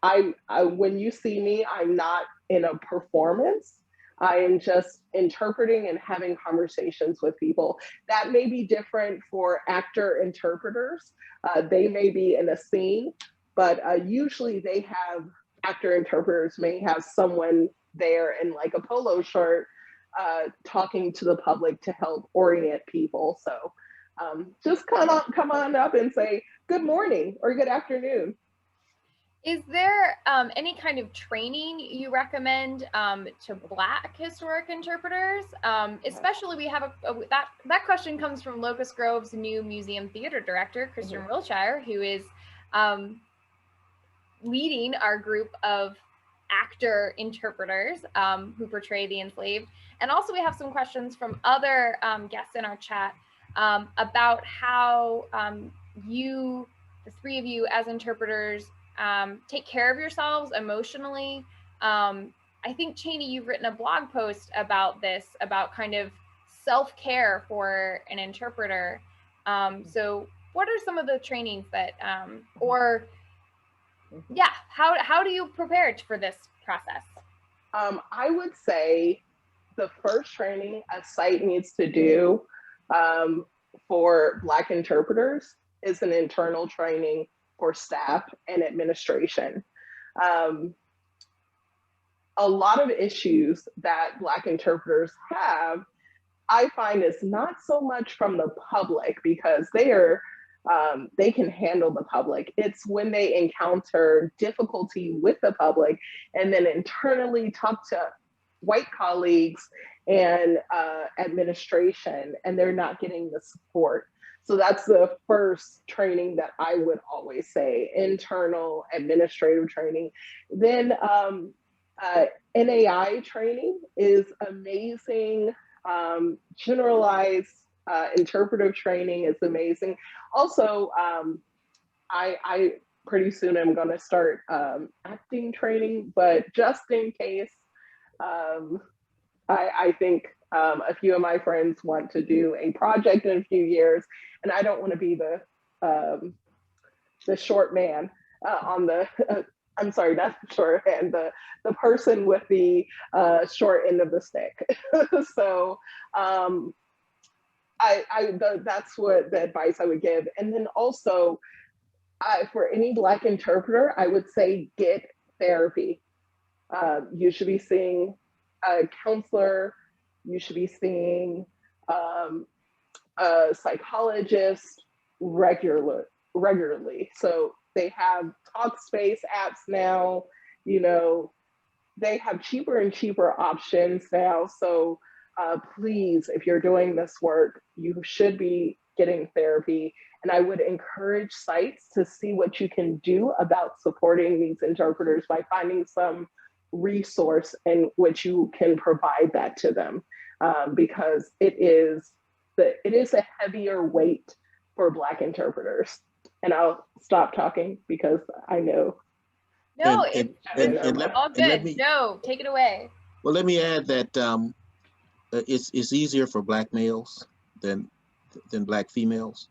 When you see me, I'm not in a performance. I am just interpreting and having conversations with people. That may be different for actor interpreters. They may be in a scene, but usually actor interpreters may have someone there in like a polo shirt talking to the public to help orient people. So just come on up and say good morning or good afternoon. Is there any kind of training you recommend to Black historic interpreters? Especially we have that question comes from Locust Grove's new museum theater director, Christian Wilshire, who is leading our group of actor interpreters who portray the enslaved. And also we have some questions from other guests in our chat about how the three of you as interpreters take care of yourselves emotionally. I think, Cheney, you've written a blog post about this, about kind of self-care for an interpreter. So what are some of the trainings that, how do you prepare for this process? I would say the first training a site needs to do for Black interpreters is an internal training for staff and administration. A lot of issues that Black interpreters have, I find, is not so much from the public because they can handle the public. It's when they encounter difficulty with the public and then internally talk to white colleagues and administration, and they're not getting the support. So that's the first training that I would always say, internal administrative training. Then NAI training is amazing. Generalized interpretive training is amazing. Also, I pretty soon am going to start acting training, but just in case, I think a few of my friends want to do a project in a few years, and I don't want to be the short man on the. I'm sorry, not the short hand, the person with the short end of the stick. So that's what the advice I would give. And then also for any Black interpreter, I would say get therapy. You should be seeing a counselor. You should be seeing a psychologist regularly. So they have Talkspace apps now, you know, they have cheaper and cheaper options now. So please, if you're doing this work, you should be getting therapy. And I would encourage sites to see what you can do about supporting these interpreters by finding some resource in which you can provide that to them, because it is a heavier weight for Black interpreters. And I'll stop talking because I know. No, And all good. No, take it away. Well, let me add that it's easier for Black males than Black females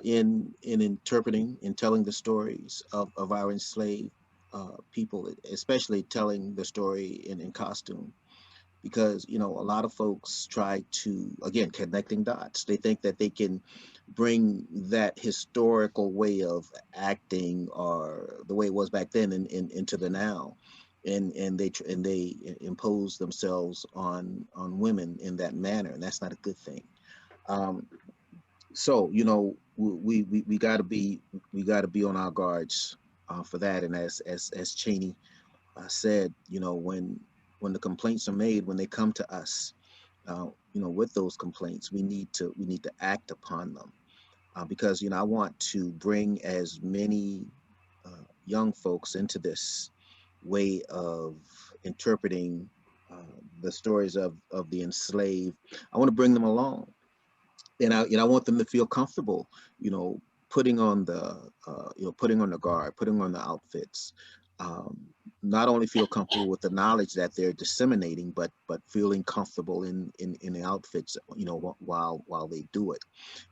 in interpreting and telling the stories of our enslaved people, especially telling the story in costume, because, you know, a lot of folks try to, again, connecting dots. They think that they can bring that historical way of acting or the way it was back then into the now. And they impose themselves on women in that manner, and that's not a good thing. So, you know, we got to be on our guards for that. And as Cheney said, you know, when the complaints are made, when they come to us, you know, with those complaints, we need to act upon them, because, you know, I want to bring as many young folks into this way of interpreting the stories of the enslaved. I want to bring them along, and I want them to feel comfortable, you know, putting on the guard, putting on the outfits. Not only feel comfortable with the knowledge that they're disseminating, but feeling comfortable in the outfits, you know, while they do it,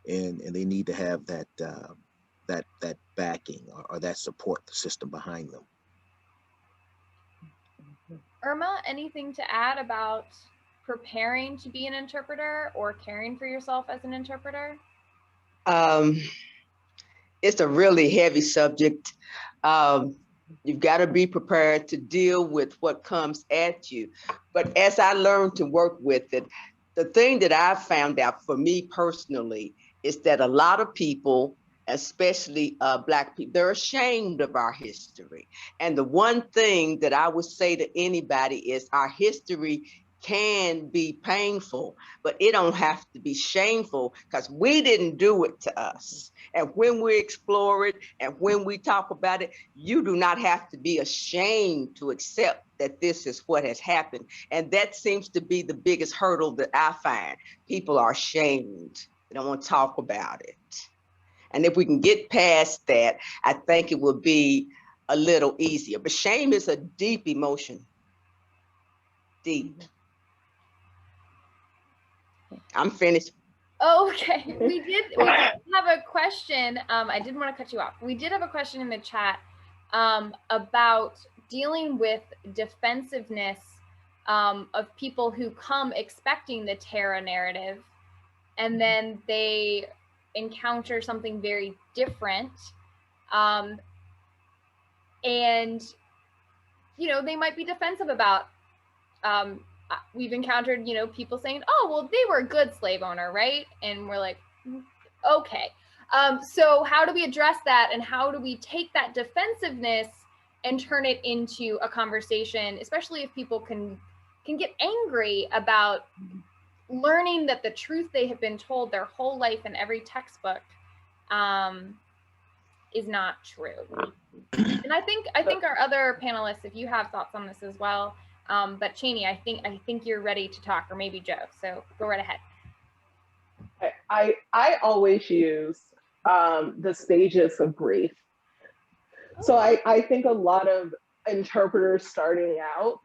and they need to have that backing or that support system behind them. Irma, anything to add about preparing to be an interpreter or caring for yourself as an interpreter? It's a really heavy subject. You've got to be prepared to deal with what comes at you. But as I learned to work with it, the thing that I found out for me personally is that a lot of people, especially Black people, they're ashamed of our history. And the one thing that I would say to anybody is our history can be painful, but it don't have to be shameful, because we didn't do it to us. And when we explore it and when we talk about it, you do not have to be ashamed to accept that this is what has happened. And that seems to be the biggest hurdle that I find. People are ashamed. They don't want to talk about it. And if we can get past that, I think it will be a little easier. But shame is a deep emotion. Deep. I'm finished. Okay, we did have a question. I didn't want to cut you off. We did have a question in the chat about dealing with defensiveness of people who come expecting the Tara narrative, and then they encounter something very different. And, you know, they might be defensive about, we've encountered, you know, people saying, oh, well, they were a good slave owner, right? And we're like, okay. So how do we address that? And how do we take that defensiveness and turn it into a conversation, especially if people can get angry about learning that the truth they have been told their whole life in every textbook is not true. And I think our other panelists, if you have thoughts on this as well, but Cheney, I think you're ready to talk, or maybe Joe, so go right ahead. I always use the stages of grief. So I think a lot of interpreters starting out,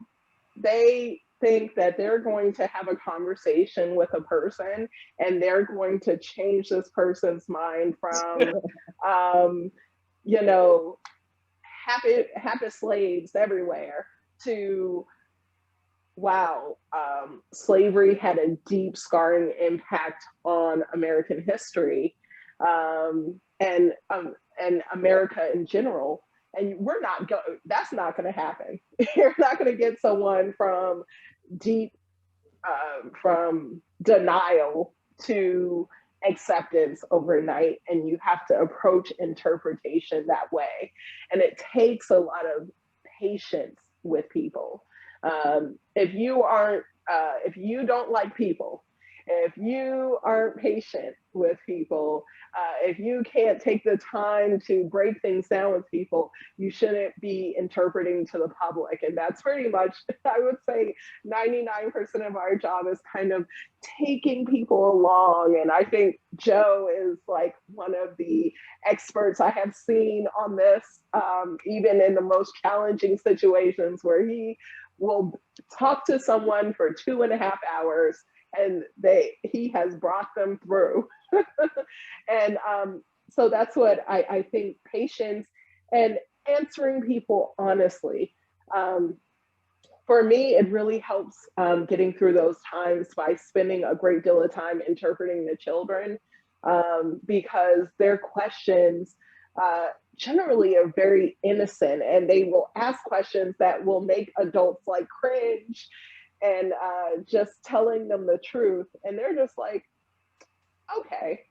they think that they're going to have a conversation with a person and they're going to change this person's mind from, you know, happy slaves everywhere to, wow, slavery had a deep scarring impact on American history and America in general. And that's not going to happen. You're not going to get someone from deep, from denial to acceptance overnight, and you have to approach interpretation that way. And it takes a lot of patience with people. If you don't like people, if you aren't patient with people, if you can't take the time to break things down with people, you shouldn't be interpreting to the public. And that's pretty much, I would say 99% of our job is kind of taking people along. And I think Joe is like one of the experts I have seen on this, even in the most challenging situations, where he will talk to someone for 2.5 hours and he has brought them through. And so that's what I think, patience and answering people honestly. For me, it really helps getting through those times by spending a great deal of time interpreting the children, because their questions generally are very innocent, and they will ask questions that will make adults like cringe, and just telling them the truth, and they're just like, okay.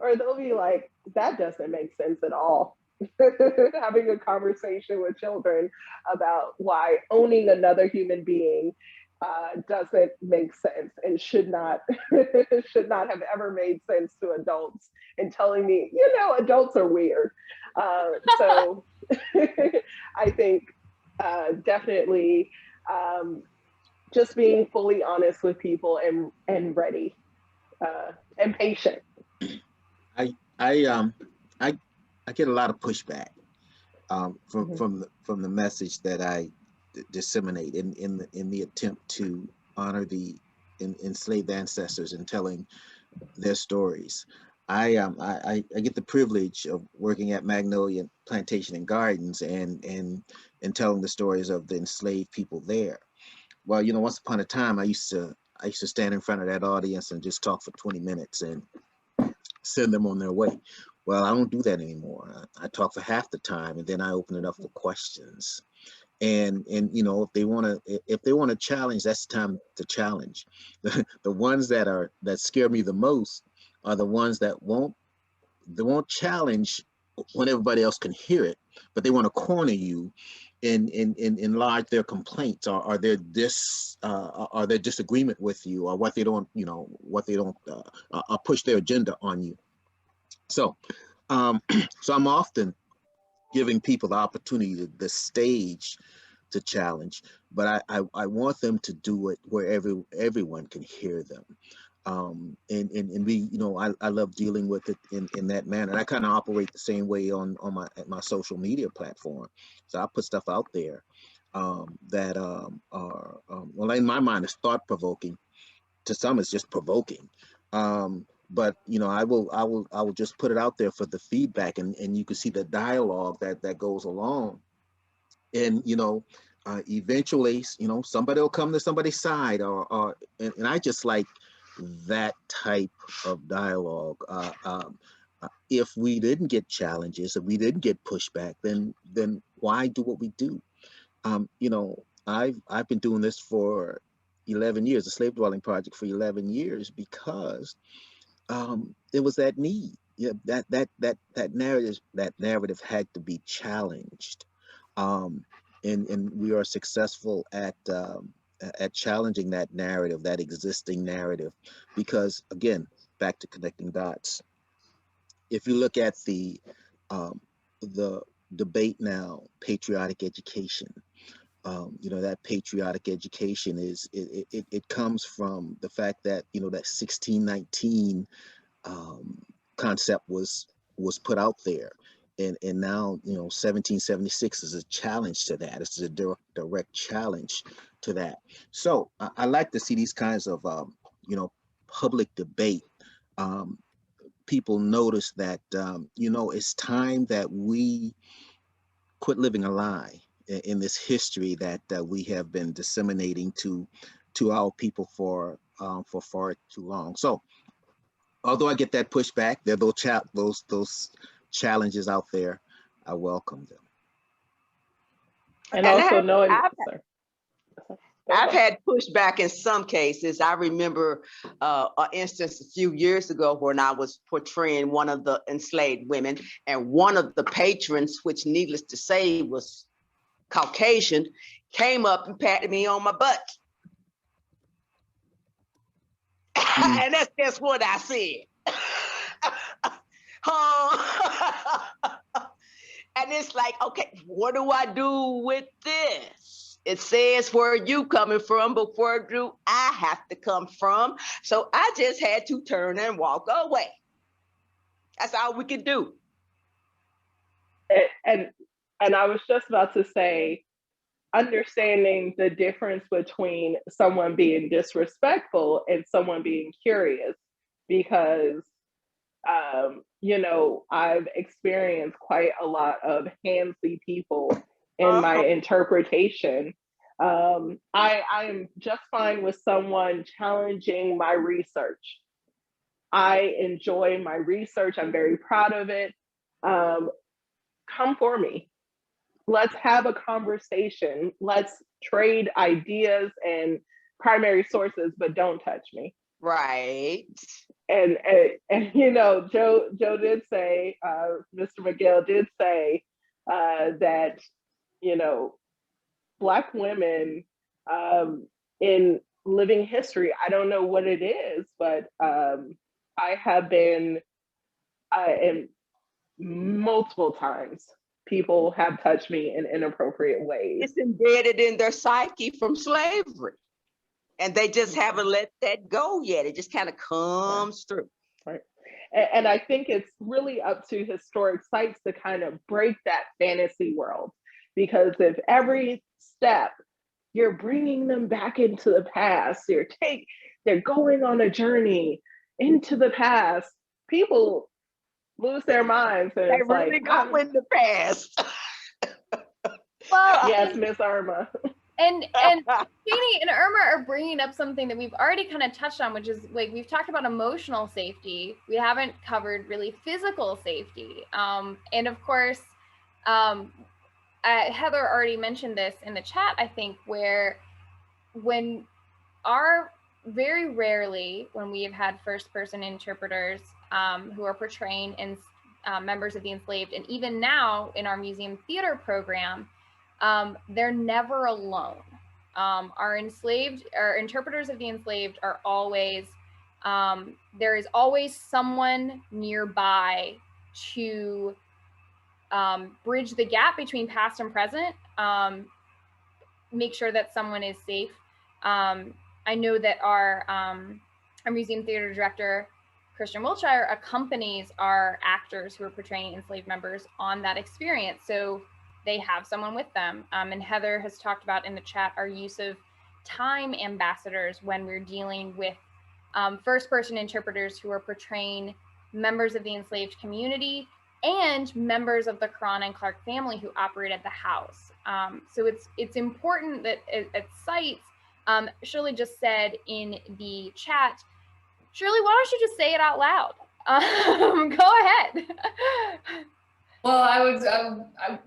Or they'll be like, that doesn't make sense at all. Having a conversation with children about why owning another human being doesn't make sense and should not have ever made sense to adults, and telling me, adults are weird. So I think definitely just being fully honest with people and ready and patient. I get a lot of pushback from the message that I disseminate in the attempt to honor the enslaved ancestors and telling their stories. I get the privilege of working at Magnolia Plantation and Gardens and telling the stories of the enslaved people there. Well, once upon a time, I used to stand in front of that audience and just talk for 20 minutes and send them on their way. Well, I don't do that anymore. I talk for half the time, and then I open it up for questions. And if they want to challenge, that's the time to challenge. The ones that scare me the most are the ones that won't challenge when everybody else can hear it, but they want to corner you and enlarge their complaints or their disagreement with you, or what they don't push their agenda on you. So so I'm often giving people the opportunity, the stage to challenge, but I want them to do it where everyone can hear them. And we, I love dealing with it in that manner. And I kind of operate the same way on my social media platform. So I put stuff out there that are well, in my mind, it's thought provoking. To some, it's just provoking. But I will just put it out there for the feedback, and you can see the dialogue that goes along. And eventually, somebody will come to somebody's side, and I just like that type of dialogue. If we didn't get challenges, if we didn't get pushback, then why do what we do? I've been doing this for 11 years, the Slave Dwelling Project for 11 years, because there was that need. Yeah, that narrative had to be challenged, and we are successful at challenging that narrative, that existing narrative, because again, back to connecting dots. If you look at the debate now, patriotic education. That patriotic education it comes from the fact that that 1619 concept was put out there, and now 1776 is a challenge to that. It's a direct challenge to that. So I like to see these kinds of public debate. People notice that it's time that we quit living a lie in this history that we have been disseminating to our people for far too long. So although I get that pushback, there are those challenges out there, I welcome them. And also knowing, I've had pushback in some cases. I remember an instance a few years ago when I was portraying one of the enslaved women, and one of the patrons, which needless to say was Caucasian, came up and patted me on my butt. And that's just what I said. And it's like, okay, what do I do with this? It says where you coming from, but where do I have to come from? So I just had to turn and walk away. That's all we could do. And I was just about to say, understanding the difference between someone being disrespectful and someone being curious, because you know, I've experienced quite a lot of handsy people in my interpretation. I am just fine with someone challenging my research. I enjoy my research. I'm very proud of it. Come for me. Let's have a conversation. Let's trade ideas and primary sources, but don't touch me. Right. And you know, Joe did say, Mr. McGill did say that, you know, Black women in living history, I don't know what it is, but I have been, in multiple times, people have touched me in inappropriate ways. It's embedded in their psyche from slavery. And they just haven't let that go yet. It just kind of comes through. Right. And I think it's really up to historic sites to kind of break that fantasy world. Because if every step you're bringing them back into the past, they're going on a journey into the past, people lose their minds. And They it's really like, go in the past. Well, yes, Miss Irma. And Janie and Irma are bringing up something that we've already kind of touched on, which is like, we've talked about emotional safety. We haven't covered really physical safety. And of course, Heather already mentioned this in the chat, I think, very rarely when we have had first person interpreters who are portraying members of the enslaved, and even now in our museum theater program, they're never alone. Our interpreters of the enslaved are always, there is always someone nearby to bridge the gap between past and present, make sure that someone is safe. I know that our museum theater director, Christian Wiltshire, accompanies our actors who are portraying enslaved members on that experience. So they have someone with them. And Heather has talked about in the chat our use of time ambassadors when we're dealing with first person interpreters who are portraying members of the enslaved community and members of the Cron and Clark family who operate at the house. So it's important that at sites, Shirley just said in the chat, Shirley, why don't you just say it out loud? Go ahead. Well, I was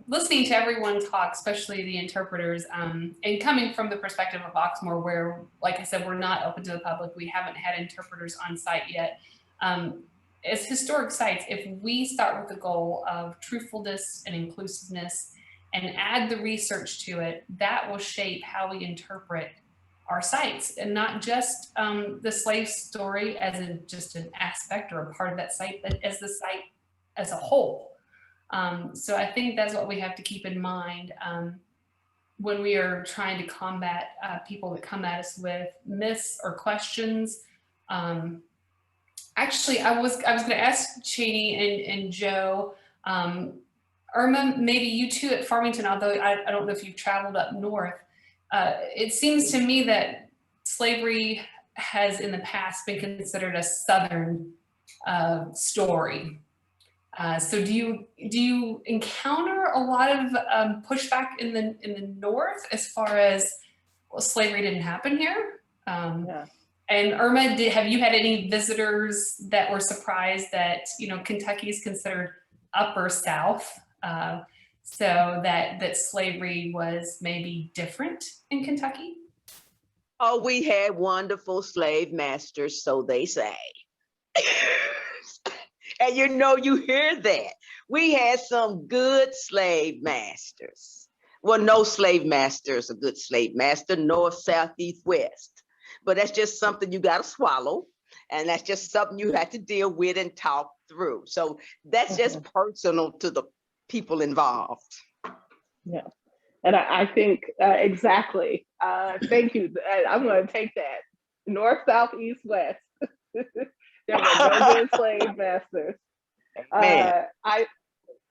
listening to everyone talk, especially the interpreters, and coming from the perspective of Oxmoor, where, like I said, we're not open to the public. We haven't had interpreters on site yet. As historic sites, if we start with the goal of truthfulness and inclusiveness and add the research to it, that will shape how we interpret our sites, and not just the slave story as just an aspect or a part of that site, but as the site as a whole. So I think that's what we have to keep in mind when we are trying to combat people that come at us with myths or questions. Actually, I was going to ask Cheney and Joe, Irma, maybe you too at Farmington, although I don't know if you've traveled up north. It seems to me that slavery has in the past been considered a Southern story. So do you encounter a lot of pushback in the North as far as, well, slavery didn't happen here? Yeah. And Irma, have you had any visitors that were surprised that, you know, Kentucky is considered upper South, so that slavery was maybe different in Kentucky? Oh, we had wonderful slave masters, so they say. And you know, you hear that. We had some good slave masters. Well, no slave master is a good slave master, north, south, east, west. But that's just something you got to swallow. And that's just something you have to deal with and talk through. So that's just personal to the people involved. Yeah. And I think exactly. Thank you. I'm going to take that. North, south, east, west. There were no good slave masters.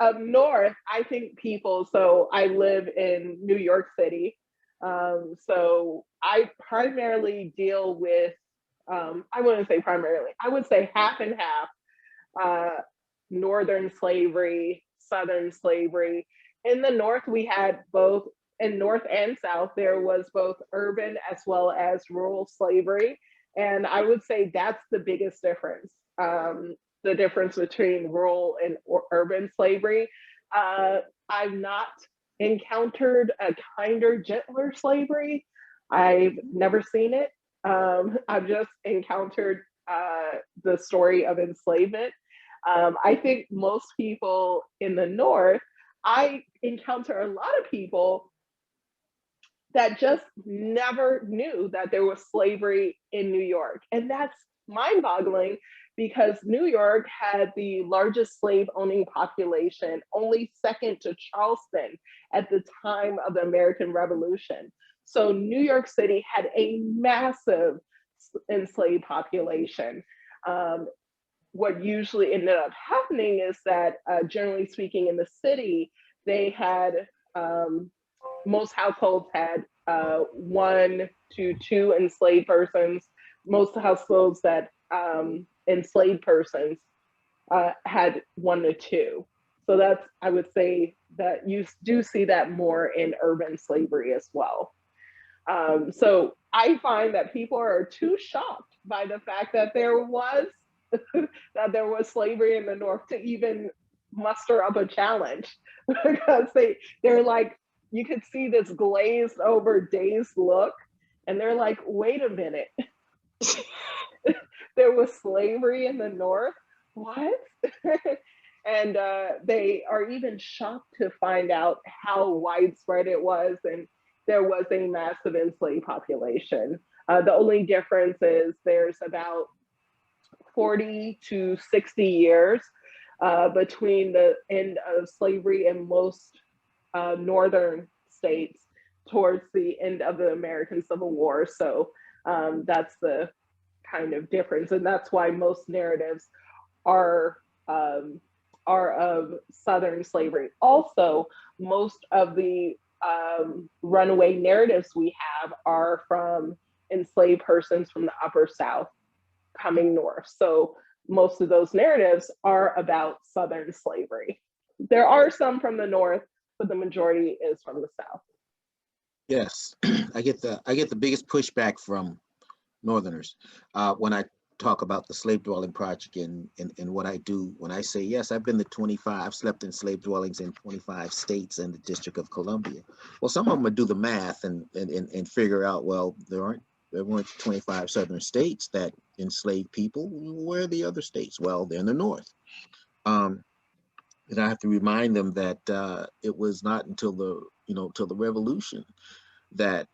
Up north, I think people, so I live in New York City. So I primarily deal with, I wouldn't say primarily, I would say half and half, Northern slavery, Southern slavery. In the North, we had both, in North and South, there was both urban as well as rural slavery. And I would say that's the biggest difference, the difference between rural and urban slavery. I've not encountered a kinder, gentler slavery. I've never seen it. I've just encountered the story of enslavement. I think most people in the North, I encounter a lot of people that just never knew that there was slavery in New York. And that's mind-boggling because New York had the largest slave-owning population, only second to Charleston at the time of the American Revolution. So New York City had a massive enslaved population. What usually ended up happening is that, generally speaking, in the city, they had, most households had 1 to 2 enslaved persons. Most households that enslaved persons had 1 to 2. So that's, I would say that you do see that more in urban slavery as well. So I find that people are too shocked by the fact that there was slavery in the North to even muster up a challenge, because they're like, you could see this glazed over dazed look, and they're like, wait a minute, there was slavery in the North? What? And they are even shocked to find out how widespread it was, and there was a massive enslaved population. The only difference is there's about 40 to 60 years between the end of slavery in most northern states towards the end of the American Civil War. So that's the kind of difference. And that's why most narratives are of Southern slavery. Also, most of the runaway narratives we have are from enslaved persons from the Upper South coming north. So most of those narratives are about Southern slavery. There are some from the North, but the majority is from the South. Yes, I get the biggest pushback from Northerners when I talk about the slave dwelling project and what I do. When I say, yes, I've been to 25, slept in slave dwellings in 25 states and the District of Columbia. Well, some of them would do the math and figure out, well, there weren't 25 Southern states that enslaved people. Where are the other states? Well, they're in the North. And I have to remind them that it was not until the Revolution that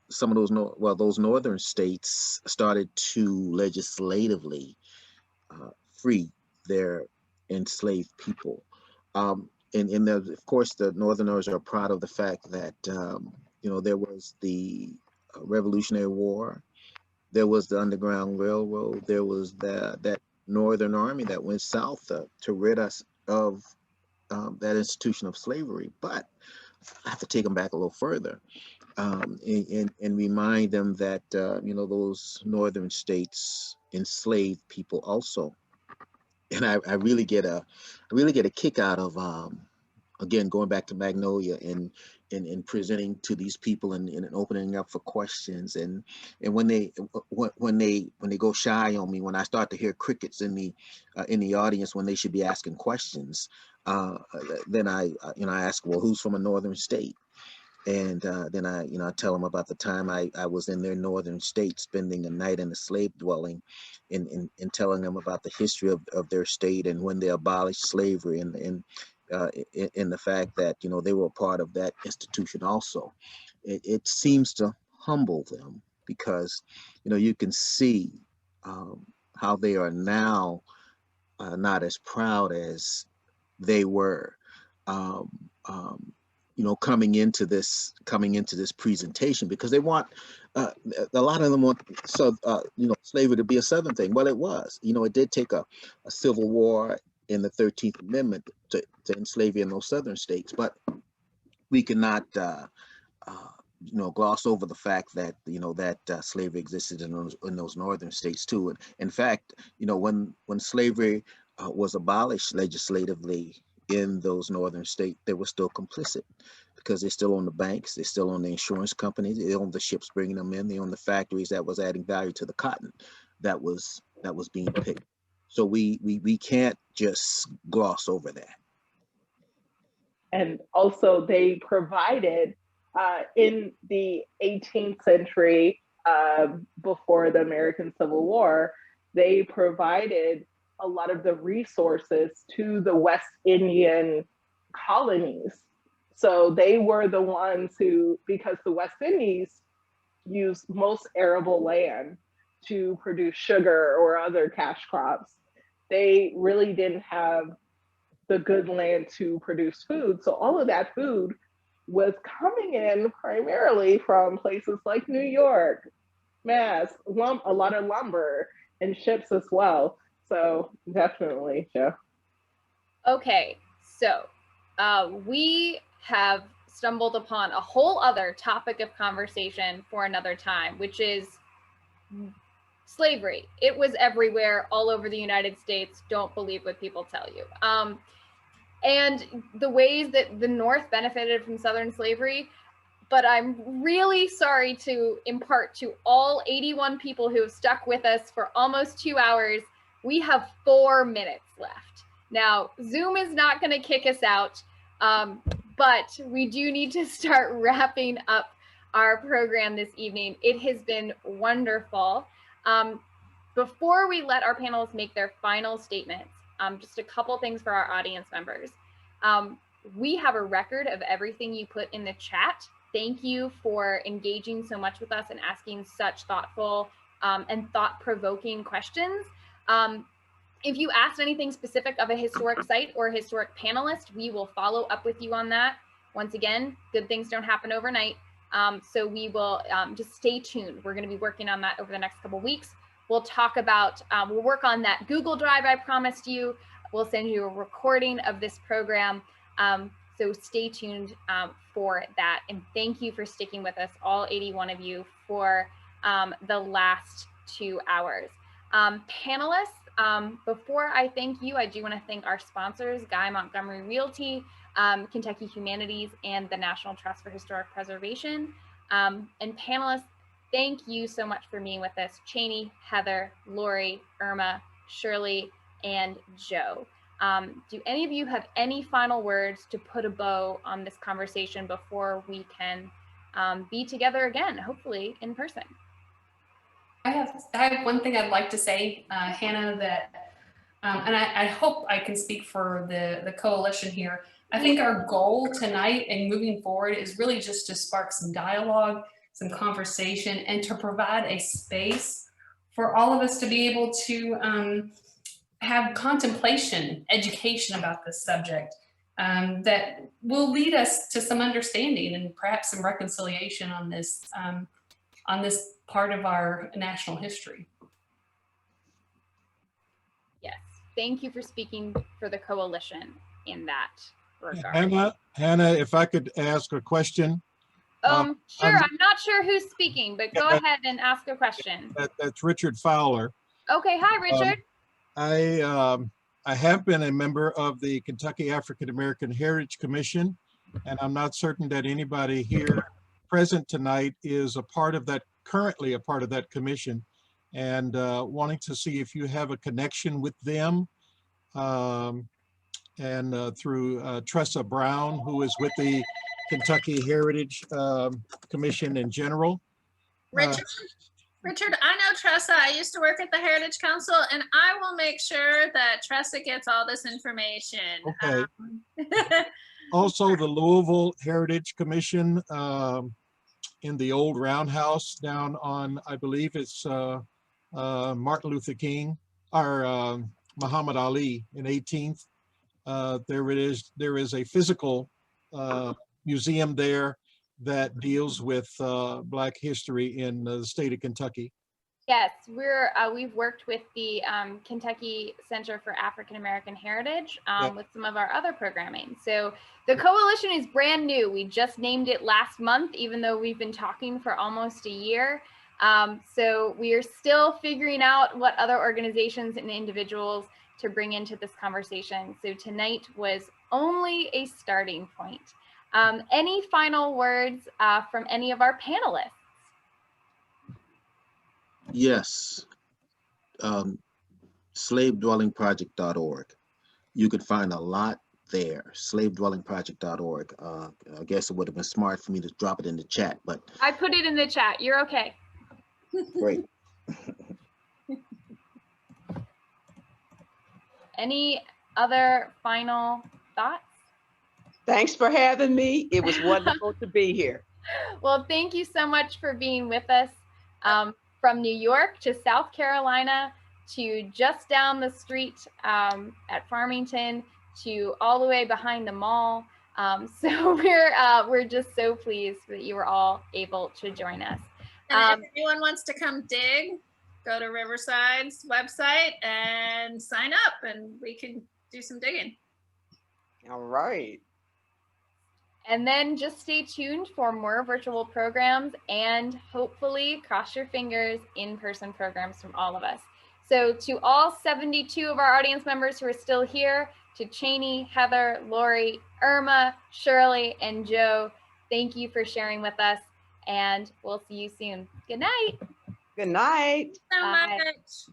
some of those northern states started to legislatively free their enslaved people. And of course, the Northerners are proud of the fact that there was the Revolutionary War, there was the Underground Railroad, there was that Northern Army that went south to rid us of that institution of slavery. But I have to take them back a little further and remind them that those northern states enslaved people also. And I really get a kick out of again, going back to Magnolia and presenting to these people and opening up for questions, and when they go shy on me, when I start to hear crickets in the audience when they should be asking questions, then I ask, well, who's from a northern state? And then I, I tell them about the time I was in their northern state spending a night in a slave dwelling, and telling them about the history of their state and when they abolished slavery, and in the fact that, they were a part of that institution also. It seems to humble them because, you can see how they are now not as proud as they were. Coming into this presentation, because they want a lot of them want slavery to be a Southern thing. Well, it was. It did take a civil war in the 13th Amendment to end slavery in those Southern states, but we cannot gloss over the fact that that slavery existed in those northern states too. And in fact, when slavery was abolished legislatively in those northern states, they were still complicit, because they still own the banks, they still own the insurance companies, they own the ships bringing them in, they own the factories that was adding value to the cotton that was being picked. So we can't just gloss over that. And also they provided in the 18th century, before the American Civil War, they provided a lot of the resources to the West Indian colonies. So they were the ones who, because the West Indies used most arable land to produce sugar or other cash crops, they really didn't have the good land to produce food. So all of that food was coming in primarily from places like New York, Mass, a lot of lumber and ships as well. So definitely, Joe. Okay, so we have stumbled upon a whole other topic of conversation for another time, which is slavery. It was everywhere, all over the United States. Don't believe what people tell you. And the ways that the North benefited from Southern slavery. But I'm really sorry to impart to all 81 people who have stuck with us for almost 2 hours, we have 4 minutes left. Now, Zoom is not going to kick us out, but we do need to start wrapping up our program this evening. It has been wonderful. Before we let our panelists make their final statements, just a couple things for our audience members. We have a record of everything you put in the chat. Thank you for engaging so much with us and asking such thoughtful and thought-provoking questions. If you asked anything specific of a historic site or a historic panelist, we will follow up with you on that. Once again, good things don't happen overnight. So we will just stay tuned. We're going to be working on that over the next couple weeks. We'll talk about, we'll work on that Google Drive I promised you. We'll send you a recording of this program. So stay tuned for that. And thank you for sticking with us, all 81 of you, for the last 2 hours. Panelists, before I thank you, I do want to thank our sponsors, Guy Montgomery Realty, Kentucky Humanities, and the National Trust for Historic Preservation. And panelists, thank you so much for being with us. Cheney, Heather, Laurie, Irma, Shirley, and Joe. Do any of you have any final words to put a bow on this conversation before we can be together again, hopefully in person? I have one thing I'd like to say, Hannah, that, and I hope I can speak for the coalition here. I think our goal tonight and moving forward is really just to spark some dialogue, some conversation, and to provide a space for all of us to be able to have contemplation, education about this subject that will lead us to some understanding and perhaps some reconciliation on this part of our national history. Yes, thank you for speaking for the coalition in that regard. Hannah, if I could ask a question. Sure, I'm not sure who's speaking, but go ahead and ask a question. That's Richard Fowler. Okay, hi, Richard. I have been a member of the Kentucky African American Heritage Commission, and I'm not certain that anybody here present tonight is a part of that, currently a part of that commission, and wanting to see if you have a connection with them, and through Tressa Brown, who is with the Kentucky Heritage Commission in general. Richard, I know Tressa. I used to work at the Heritage Council, and I will make sure that Tressa gets all this information. Okay. Also, the Louisville Heritage Commission in the old roundhouse down on, I believe it's Martin Luther King, or Muhammad Ali in 18th. There is a physical museum there that deals with Black history in the state of Kentucky. Yes, we've worked with the Kentucky Center for African American Heritage with some of our other programming. So the coalition is brand new. We just named it last month, even though we've been talking for almost a year. So we are still figuring out what other organizations and individuals to bring into this conversation. So tonight was only a starting point. Any final words from any of our panelists? Yes, slavedwellingproject.org. You could find a lot there, slavedwellingproject.org. I guess it would have been smart for me to drop it in the chat, but I put it in the chat. You're okay. great. Any other final thoughts? Thanks for having me. It was wonderful to be here. Well, thank you so much for being with us. From New York to South Carolina to just down the street at Farmington to all the way behind the mall. So we're just so pleased that you were all able to join us. And if anyone wants to come dig, go to Riverside's website and sign up and we can do some digging. All right. And then just stay tuned for more virtual programs and hopefully, cross your fingers, in-person programs from all of us. So to all 72 of our audience members who are still here, to Cheney, Heather, Laurie, Irma, Shirley, and Joe, thank you for sharing with us, and we'll see you soon. Good night. Good night. So Bye. much.